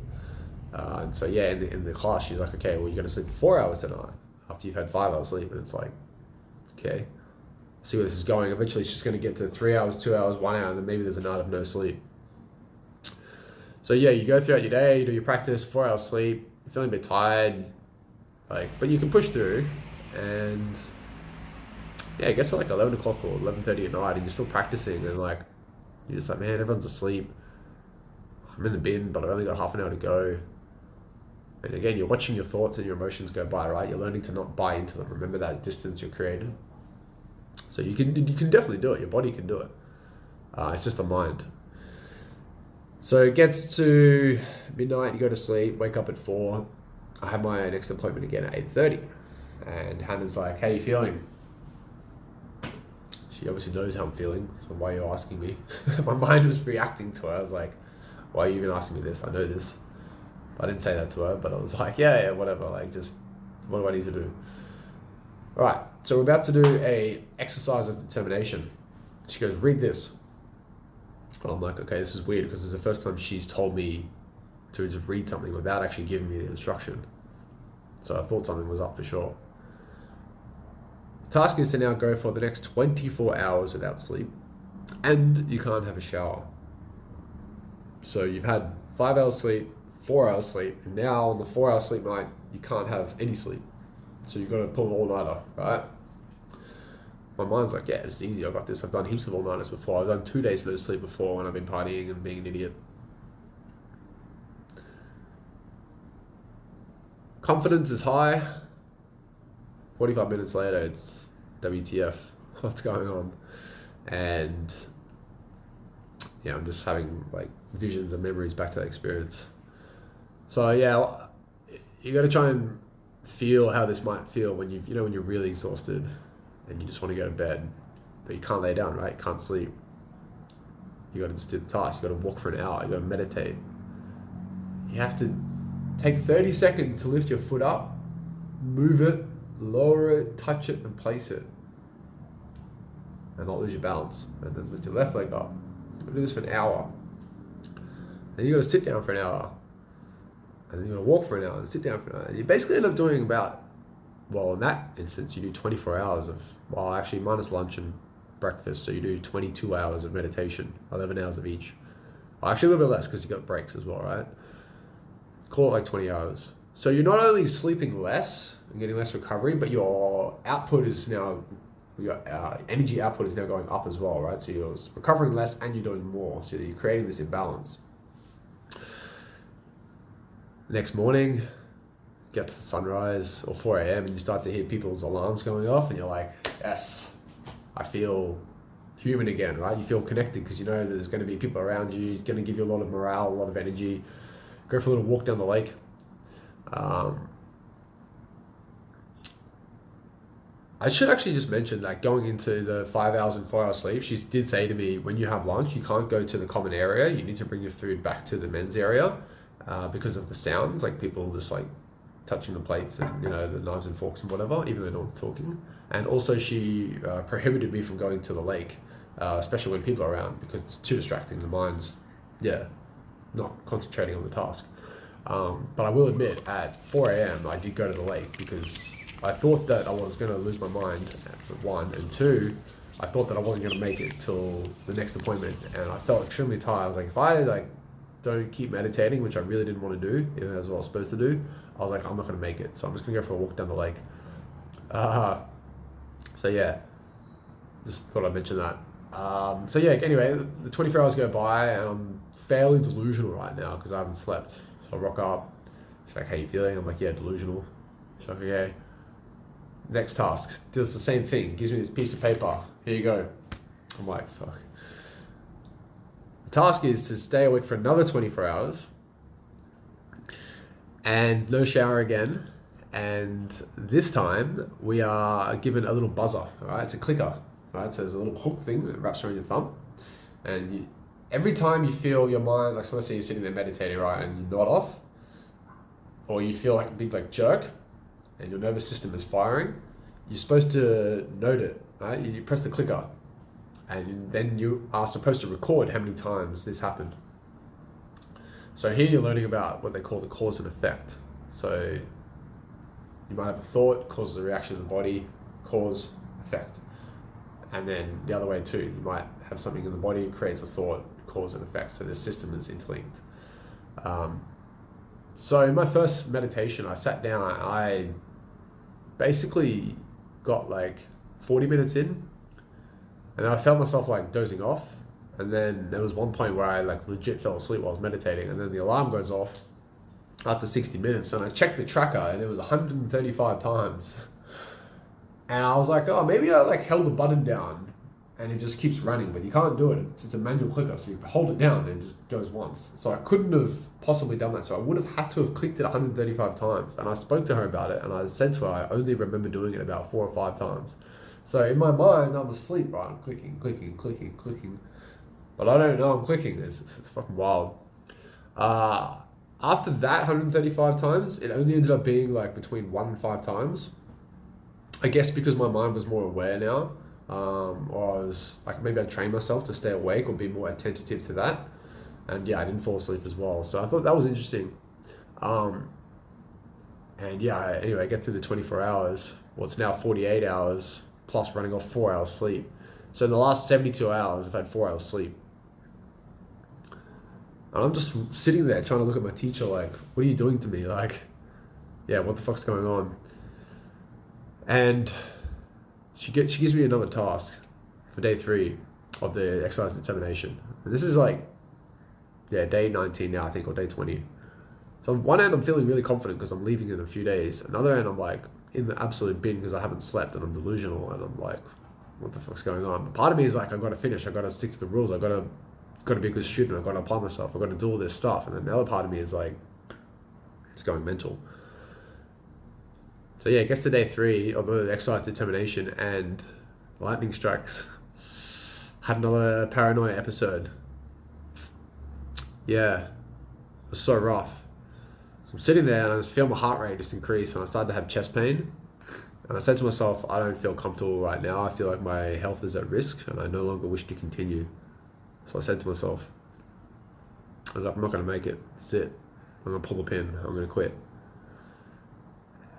And so yeah, in the class, she's like, okay, well, you're going to sleep 4 hours tonight after you've had 5 hours sleep. And it's like, okay, see where this is going. Eventually it's just going to get to 3 hours, 2 hours, 1 hour, and then maybe there's a night of no sleep. So yeah, you go throughout your day, you do your practice, 4 hours sleep, you're feeling a bit tired, but you can push through. And yeah, it gets to like 11 o'clock or 11:30 at night, and you're still practicing, and like you're just like, man, everyone's asleep. I'm in the bin, but I've only got half an hour to go. And again, you're watching your thoughts and your emotions go by, right? You're learning to not buy into them. Remember that distance you're created. So you can definitely do it. Your body can do it. It's just the mind. So it gets to midnight, you go to sleep, wake up at 4. I have my next appointment again at 8:30. And Hannah's like, how are you feeling? She obviously knows how I'm feeling, so why are you asking me? My mind was reacting to her. I was like, why are you even asking me this? I know this. I didn't say that to her, but I was like, yeah, whatever. Like, just, what do I need to do? All right, so we're about to do a exercise of determination. She goes, read this. And I'm like, okay, this is weird, because it's the first time she's told me to just read something without actually giving me the instruction. So I thought something was up for sure. The task is to now go for the next 24 hours without sleep, and you can't have a shower. So you've had 5 hours sleep, 4 hours sleep, and now on the 4 hour sleep night, you can't have any sleep. So you've got to pull an all-nighter, right? My mind's like, yeah, it's easy, I got this. I've done heaps of all-nighters before. I've done 2 days no sleep before when I've been partying and being an idiot. Confidence is high. 45 minutes later, it's WTF, what's going on? And yeah, I'm just having like visions and memories back to that experience. So yeah, you got to try and feel how this might feel when when you're really exhausted and you just want to go to bed, but you can't lay down, right? You can't sleep. You got to just do the task. You got to walk for an hour. You got to meditate. You have to take 30 seconds to lift your foot up, move it, lower it, touch it, and place it, and not lose your balance. And then lift your left leg up. You do this for an hour. Then you got to sit down for an hour. And then you got to walk for an hour and sit down for an hour. And you basically end up doing about, well, in that instance, you do 24 hours of, well, actually minus lunch and breakfast. So you do 22 hours of meditation, 11 hours of each. Well, actually a little bit less because you got breaks as well, right? Call it like 20 hours. So you're not only sleeping less and getting less recovery, but your output is now, your energy output is now going up as well, right? So you're recovering less and you're doing more. So you're creating this imbalance. Next morning, get to the sunrise or 4 a.m. and you start to hear people's alarms going off and you're like, yes, I feel human again, right? You feel connected because you know there's going to be people around you. It's going to give you a lot of morale, a lot of energy. Go for a little walk down the lake. I should actually just mention that going into the 5 hours and 4 hours sleep, she did say to me, when you have lunch, you can't go to the common area. You need to bring your food back to the men's area because of the sounds, like people just like touching the plates and, the knives and forks and whatever, even though no one's talking. And also she prohibited me from going to the lake, especially when people are around, because it's too distracting. The mind's, not concentrating on the task. But I will admit, at 4 a.m. I did go to the lake because I thought that I was going to lose my mind, for one, and two, I thought that I wasn't going to make it till the next appointment, and I felt extremely tired. I was like, if I don't keep meditating, which I really didn't want to do, even though that's what I was supposed to do, I was like, I'm not going to make it, so I'm just going to go for a walk down the lake. So yeah, just thought I'd mention that. So yeah, anyway, the 24 hours go by, and I'm fairly delusional right now because I haven't slept. So I rock up, she's like, how you feeling? I'm like, yeah, delusional. She's like, okay. Next task, does the same thing, gives me this piece of paper, here you go. I'm like, fuck. The task is to stay awake for another 24 hours and no shower again. And this time we are given a little buzzer, all right? It's a clicker, right? So there's a little hook thing that wraps around your thumb, and every time you feel your mind, like so let's say you're sitting there meditating, right, and you nod off, or you feel like a big like jerk, and your nervous system is firing, you're supposed to note it, right? You press the clicker, and then you are supposed to record how many times this happened. So here you're learning about what they call the cause and effect. So you might have a thought, causes a reaction in the body, cause, effect. And then the other way too, you might have something in the body, creates a thought, cause and effect. So the system is interlinked. So in my first meditation, I sat down, I basically got like 40 minutes in, and then I felt myself like dozing off. And then there was one point where I like legit fell asleep while I was meditating, and then the alarm goes off after 60 minutes, and I checked the tracker and it was 135 times. And I was like, oh, maybe I like held the button down and it just keeps running, but you can't do it. It's a manual clicker, so you hold it down and it just goes once. So I couldn't have possibly done that. So I would have had to have clicked it 135 times. And I spoke to her about it, and I said to her, I only remember doing it about 4 or 5 times. So in my mind, I'm asleep, right? I'm clicking. But I don't know I'm clicking. It's fucking wild. After that 135 times, it only ended up being like between 1 and 5 times. I guess because my mind was more aware now, or I was like, maybe I trained myself to stay awake or be more attentive to that. And yeah, I didn't fall asleep as well. So I thought that was interesting. And yeah, anyway, I get to the 24 hours. Well, it's now 48 hours plus running off 4 hours sleep. So in the last 72 hours, I've had 4 hours sleep. And I'm just sitting there trying to look at my teacher like, what are you doing to me? Like, yeah, what the fuck's going on? And she gives me another task for day 3 of the exercise determination. And this is like, yeah, day 19 now, I think, or day 20. So on one end, I'm feeling really confident because I'm leaving in a few days. Another end, I'm like in the absolute bin because I haven't slept and I'm delusional, and I'm like, what the fuck's going on? But part of me is like, I've got to finish. I've got to stick to the rules. I've got to be a good student. I've got to apply myself. I've got to do all this stuff. And then the other part of me is like, it's going mental. So yeah, it gets to day 3 of the exercise determination, and lightning strikes. Had another paranoia episode. Yeah, it was so rough. So I'm sitting there and I just feel my heart rate just increase, and I started to have chest pain. And I said to myself, I don't feel comfortable right now. I feel like my health is at risk and I no longer wish to continue. So I said to myself, I was like, I'm not going to make it. That's it. I'm going to pull the pin. I'm going to quit.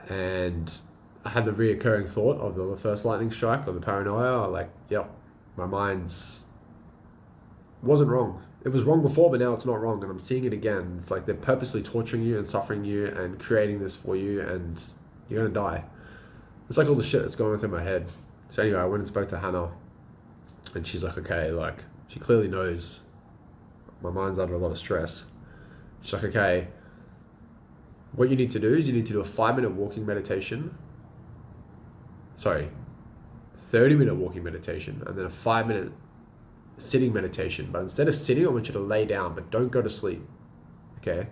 And I had the reoccurring thought of the first lightning strike, of the paranoia. Like, yep, my mind's wasn't wrong. It was wrong before, but now it's not wrong, and I'm seeing it again. It's like they're purposely torturing you and suffering you and creating this for you, and you're gonna die. It's like all the shit that's going through my head. So anyway, I went and spoke to Hannah, and she's like, okay, like, she clearly knows my mind's under a lot of stress. She's like, okay, what you need to do is you need to do a 5-minute walking meditation. 30-minute walking meditation, and then a 5-minute sitting meditation. But instead of sitting, I want you to lay down, but don't go to sleep. Okay?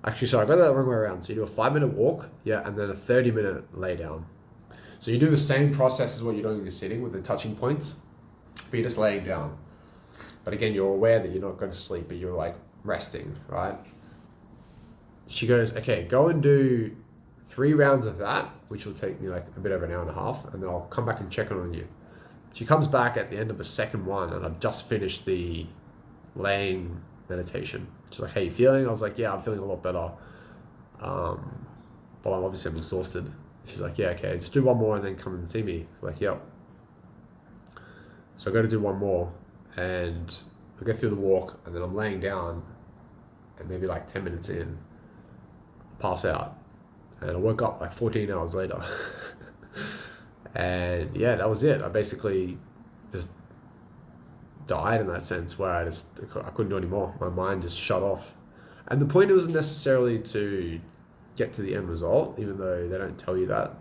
Actually, sorry, I got that the wrong way around. So you do a 5-minute walk, yeah, and then a 30-minute lay down. So you do the same process as what you're doing when you're sitting with the touching points, but you're just laying down. But again, you're aware that you're not going to sleep, but you're like resting, right? She goes, okay, go and do 3 rounds of that, which will take me like a bit over an hour and a half, and then I'll come back and check on you. She comes back at the end of the second one, and I've just finished the laying meditation. She's like, how you feeling? I was like, yeah, I'm feeling a lot better. But I'm exhausted. She's like, yeah, okay, just do one more and then come and see me. It's like, yep. So I go to do one more, and I go through the walk, and then I'm laying down, and maybe like 10 minutes in, I pass out. And I woke up like 14 hours later. And yeah, that was it. I basically just died in that sense, where I couldn't do any more. My mind just shut off. And the point wasn't necessarily to get to the end result, even though they don't tell you that.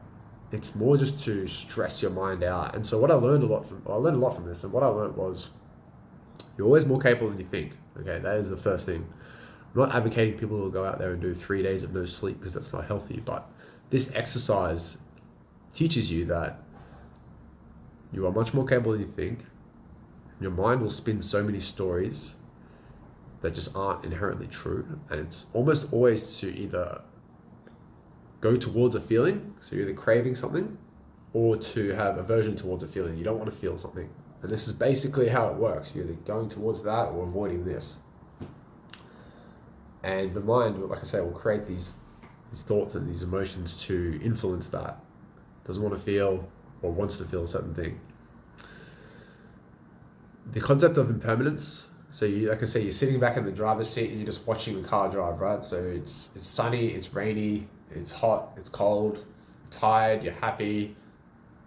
It's more just to stress your mind out. And so what I learned a lot from this, and what I learned was, you're always more capable than you think. Okay, that is the first thing. I'm not advocating people to go out there and do 3 days of no sleep, because that's not healthy. But this exercise teaches you that you are much more capable than you think. Your mind will spin so many stories, that just aren't inherently true. And it's almost always to either go towards a feeling, so you're either craving something, or to have aversion towards a feeling. You don't want to feel something. And this is basically how it works. You're either going towards that or avoiding this. And the mind, like I say, will create these thoughts and these emotions to influence that. Doesn't want to feel or wants to feel a certain thing. The concept of impermanence. So you, like I say, you're sitting back in the driver's seat and you're just watching the car drive, right? So it's sunny, it's rainy, it's hot, it's cold, you're tired, you're happy,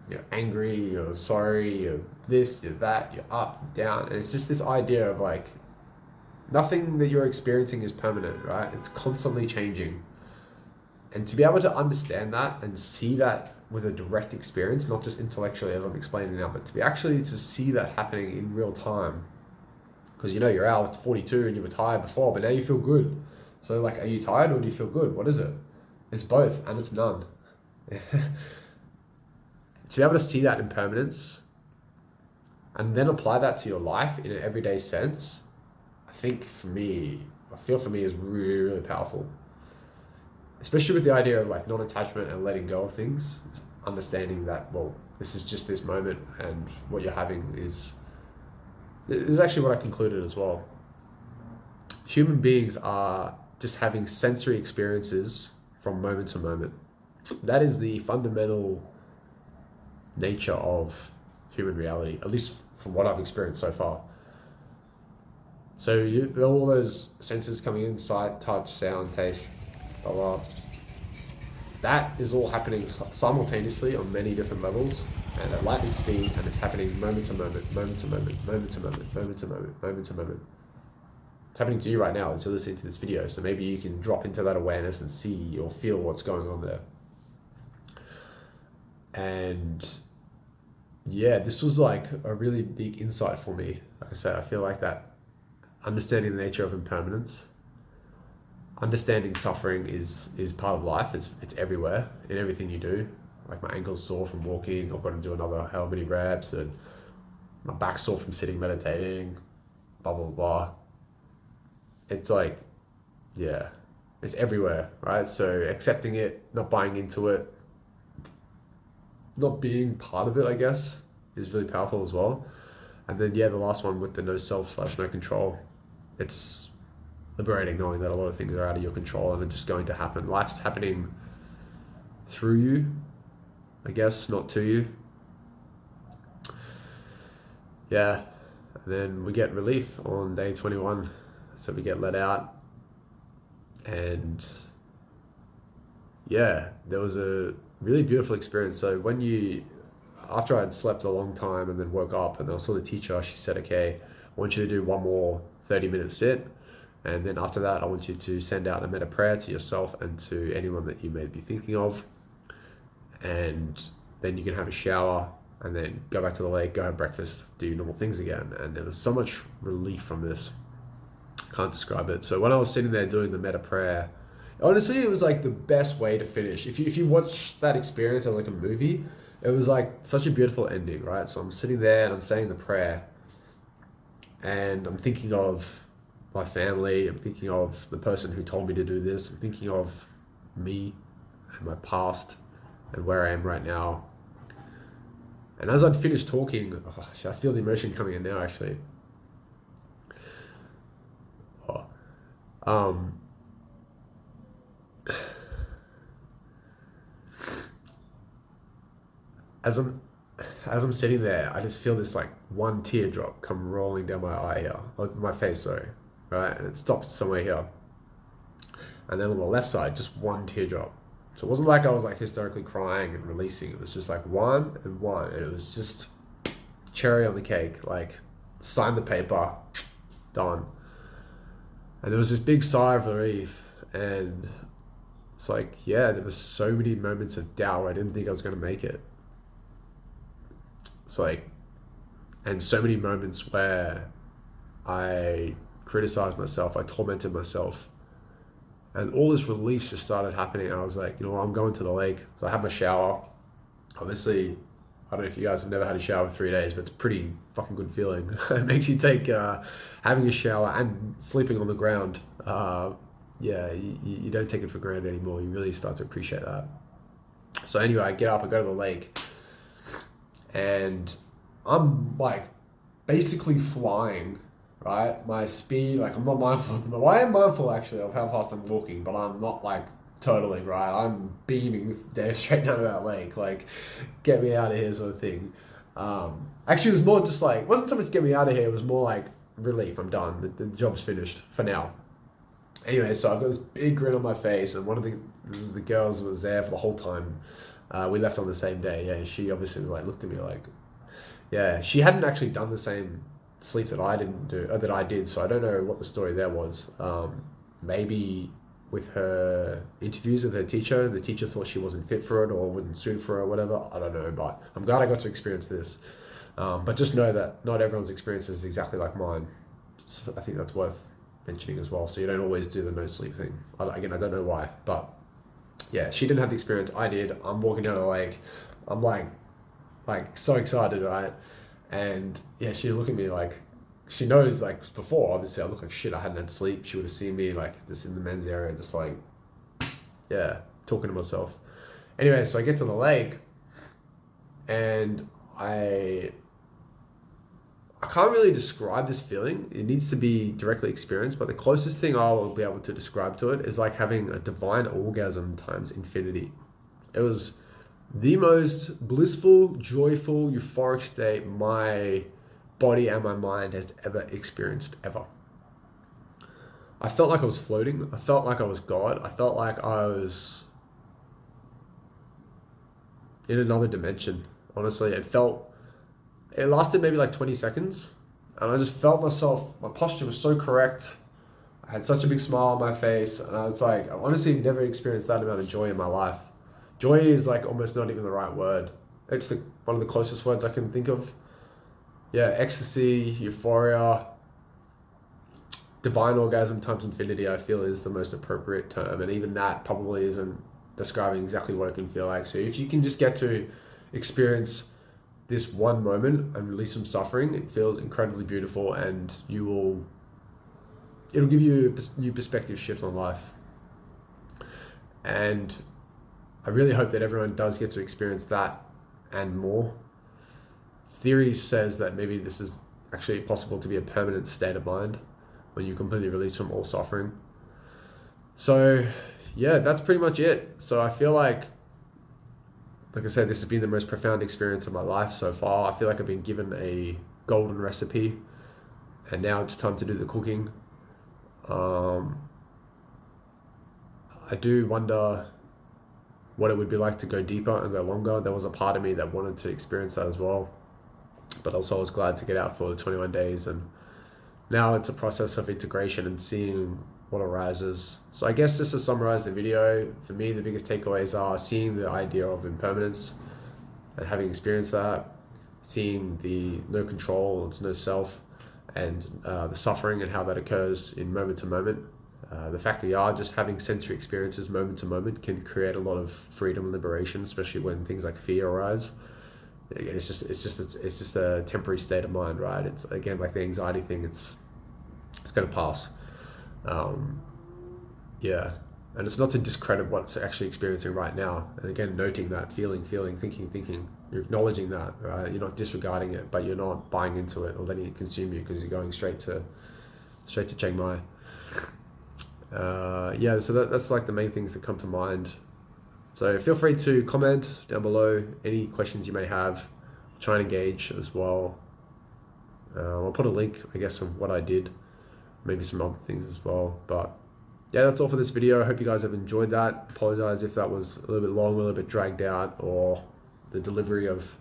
you're angry, you're sorry, you're this, you're that, you're up, you're down. And it's just this idea of like, nothing that you're experiencing is permanent, right? It's constantly changing. And to be able to understand that and see that with a direct experience, not just intellectually as I'm explaining now, but to be actually to see that happening in real time. Because you know you're out at 42 and you were tired before, but now you feel good. So like, are you tired or do you feel good? What is it? It's both and it's none. To be able to see that impermanence and then apply that to your life in an everyday sense, I feel for me is really, really powerful. Especially with the idea of like non-attachment and letting go of things, understanding that, well, this is just this moment and what you're having is actually what I concluded as well. Human beings are just having sensory experiences from moment to moment. That is the fundamental nature of human reality, at least from what I've experienced so far. So all those senses coming in, sight, touch, sound, taste, blah, blah. That is all happening simultaneously on many different levels and at lightning speed, and it's happening moment to moment, moment to moment, moment to moment, moment to moment, moment to moment. It's happening to you right now as you're listening to this video, so maybe you can drop into that awareness and see or feel what's going on there. And yeah, this was like a really big insight for me. Like I said, I feel like that understanding the nature of impermanence, understanding suffering is part of life. It's everywhere in everything you do. Like my ankle's sore from walking, I've got to do another how many reps, and my back's sore from sitting meditating, blah, blah, blah. It's like, yeah, it's everywhere, right? So accepting it, not buying into it, not being part of it, I guess, is really powerful as well. And then, yeah, the last one with the no self / no control. It's liberating knowing that a lot of things are out of your control and are just going to happen. Life's happening through you, I guess, not to you. Yeah, and then we get relief on day 21. So we get let out, and yeah, there was a really beautiful experience. So after I'd slept a long time and then woke up and I saw the teacher, she said, okay, I want you to do one more 30-minute sit. And then after that, I want you to send out a metta prayer to yourself and to anyone that you may be thinking of. And then you can have a shower and then go back to the lake, go have breakfast, do your normal things again. And there was so much relief from this. Can't describe it. So when I was sitting there doing the metta prayer, honestly, it was like the best way to finish. If you watch that experience as like a movie, it was like such a beautiful ending, right? So I'm sitting there and I'm saying the prayer and I'm thinking of my family. I'm thinking of the person who told me to do this. I'm thinking of me and my past and where I am right now. And as I'd finished talking, I feel the emotion coming in now, actually. As I'm sitting there, I just feel this like one teardrop come rolling down my eye here, or my face, sorry, right? And it stops somewhere here. And then on the left side, just one teardrop. So it wasn't like I was like hysterically crying and releasing. It was just like one and one. And it was just cherry on the cake, like sign the paper, done. And there was this big sigh of relief, and it's like, yeah, there was so many moments of doubt where I didn't think I was going to make it. It's like, and so many moments where I criticized myself, I tormented myself, and all this release just started happening. I was like, you know what, I'm going to the lake. So I had my shower. Obviously, I don't know if you guys have never had a shower for 3 days, but it's a pretty fucking good feeling. It makes you take having a shower and sleeping on the ground. Yeah, you don't take it for granted anymore. You really start to appreciate that. So anyway, I get up, I go to the lake, and I'm like basically flying, right? My speed, like I'm not mindful of well, I am mindful actually of how fast I'm walking, but I'm not like totaling, right? I'm beaming straight down to that lake, like get me out of here sort of thing. Actually, it was more just like, it wasn't so much get me out of here, it was more like relief, I'm done, the job's finished for now. Anyway, so I've got this big grin on my face, and one of the girls was there for the whole time. We left on the same day. Yeah, she obviously like looked at me like, yeah, she hadn't actually done the same sleep that I didn't do, or that I did. So I don't know what the story there was. Maybe with her interviews with her teacher, the teacher thought she wasn't fit for it or wouldn't suit for her or whatever. I don't know, but I'm glad I got to experience this. But just know that not everyone's experience is exactly like mine. So I think that's worth mentioning as well. So you don't always do the no sleep thing. Again, I don't know why, but yeah, she didn't have the experience. I did. I'm walking down the lake. I'm like so excited, right? And yeah, she looked at me like, she knows like before, obviously I look like shit. I hadn't had sleep. She would have seen me like just in the men's area, just like, yeah, talking to myself. Anyway, so I get to the lake and I can't really describe this feeling. It needs to be directly experienced, but the closest thing I will be able to describe to it is like having a divine orgasm times infinity. It was the most blissful, joyful, euphoric state my body and my mind has ever experienced, ever. I felt like I was floating. I felt like I was God. I felt like I was in another dimension. Honestly, it lasted maybe like 20 seconds, and I just felt myself, my posture was so correct. I had such a big smile on my face, and I was like, I honestly never experienced that amount of joy in my life. Joy is like almost not even the right word. It's one of the closest words I can think of. Yeah, ecstasy, euphoria, divine orgasm times infinity, I feel is the most appropriate term, and even that probably isn't describing exactly what it can feel like. So if you can just get to experience this one moment and release some suffering, it feels incredibly beautiful, and it'll give you a new perspective shift on life. And I really hope that everyone does get to experience that and more. Theory says that maybe this is actually possible to be a permanent state of mind when you completely release from all suffering. So yeah, that's pretty much it. So I feel like I said, this has been the most profound experience of my life so far. I feel like I've been given a golden recipe, and now it's time to do the cooking. I do wonder what it would be like to go deeper and go longer. There was a part of me that wanted to experience that as well, but also I was glad to get out for the 21 days, and now it's a process of integration and seeing what arises. So I guess just to summarize the video, for me the biggest takeaways are seeing the idea of impermanence and having experienced that, seeing the no control, it's no self, and the suffering and how that occurs in moment to moment. The fact that we are just having sensory experiences moment to moment can create a lot of freedom and liberation, especially when things like fear arise. Again, it's just a temporary state of mind, right? It's again like the anxiety thing. It's going to pass. Yeah, and it's not to discredit what's actually experiencing right now. And again, noting that, feeling, thinking. You're acknowledging that, right? You're not disregarding it, but you're not buying into it or letting it consume you, because you're going straight to Chiang Mai. Yeah, so that's like the main things that come to mind. So feel free to comment down below any questions you may have. Try and engage as well. I'll put a link, I guess, of what I did, maybe some other things as well. But yeah, that's all for this video. I hope you guys have enjoyed that. Apologize if that was a little bit long, a little bit dragged out, or the delivery of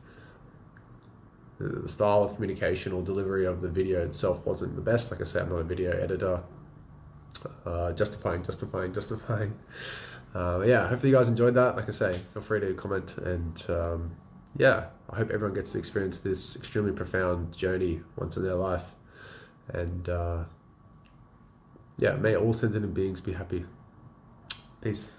the style of communication or delivery of the video itself wasn't the best. Like I said, I'm not a video editor. Justifying. Yeah, hopefully you guys enjoyed that. Like I say, feel free to comment, and yeah, I hope everyone gets to experience this extremely profound journey once in their life. And yeah, may all sentient beings be happy. Peace.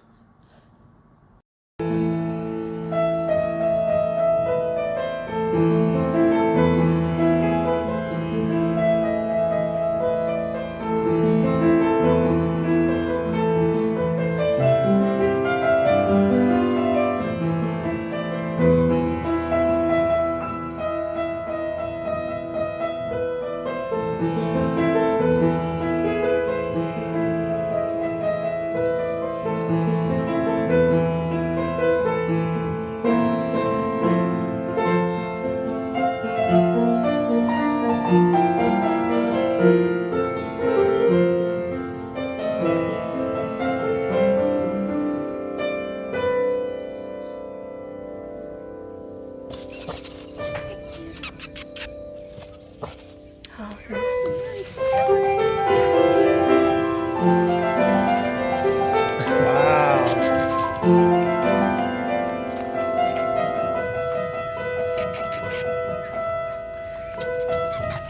Bye.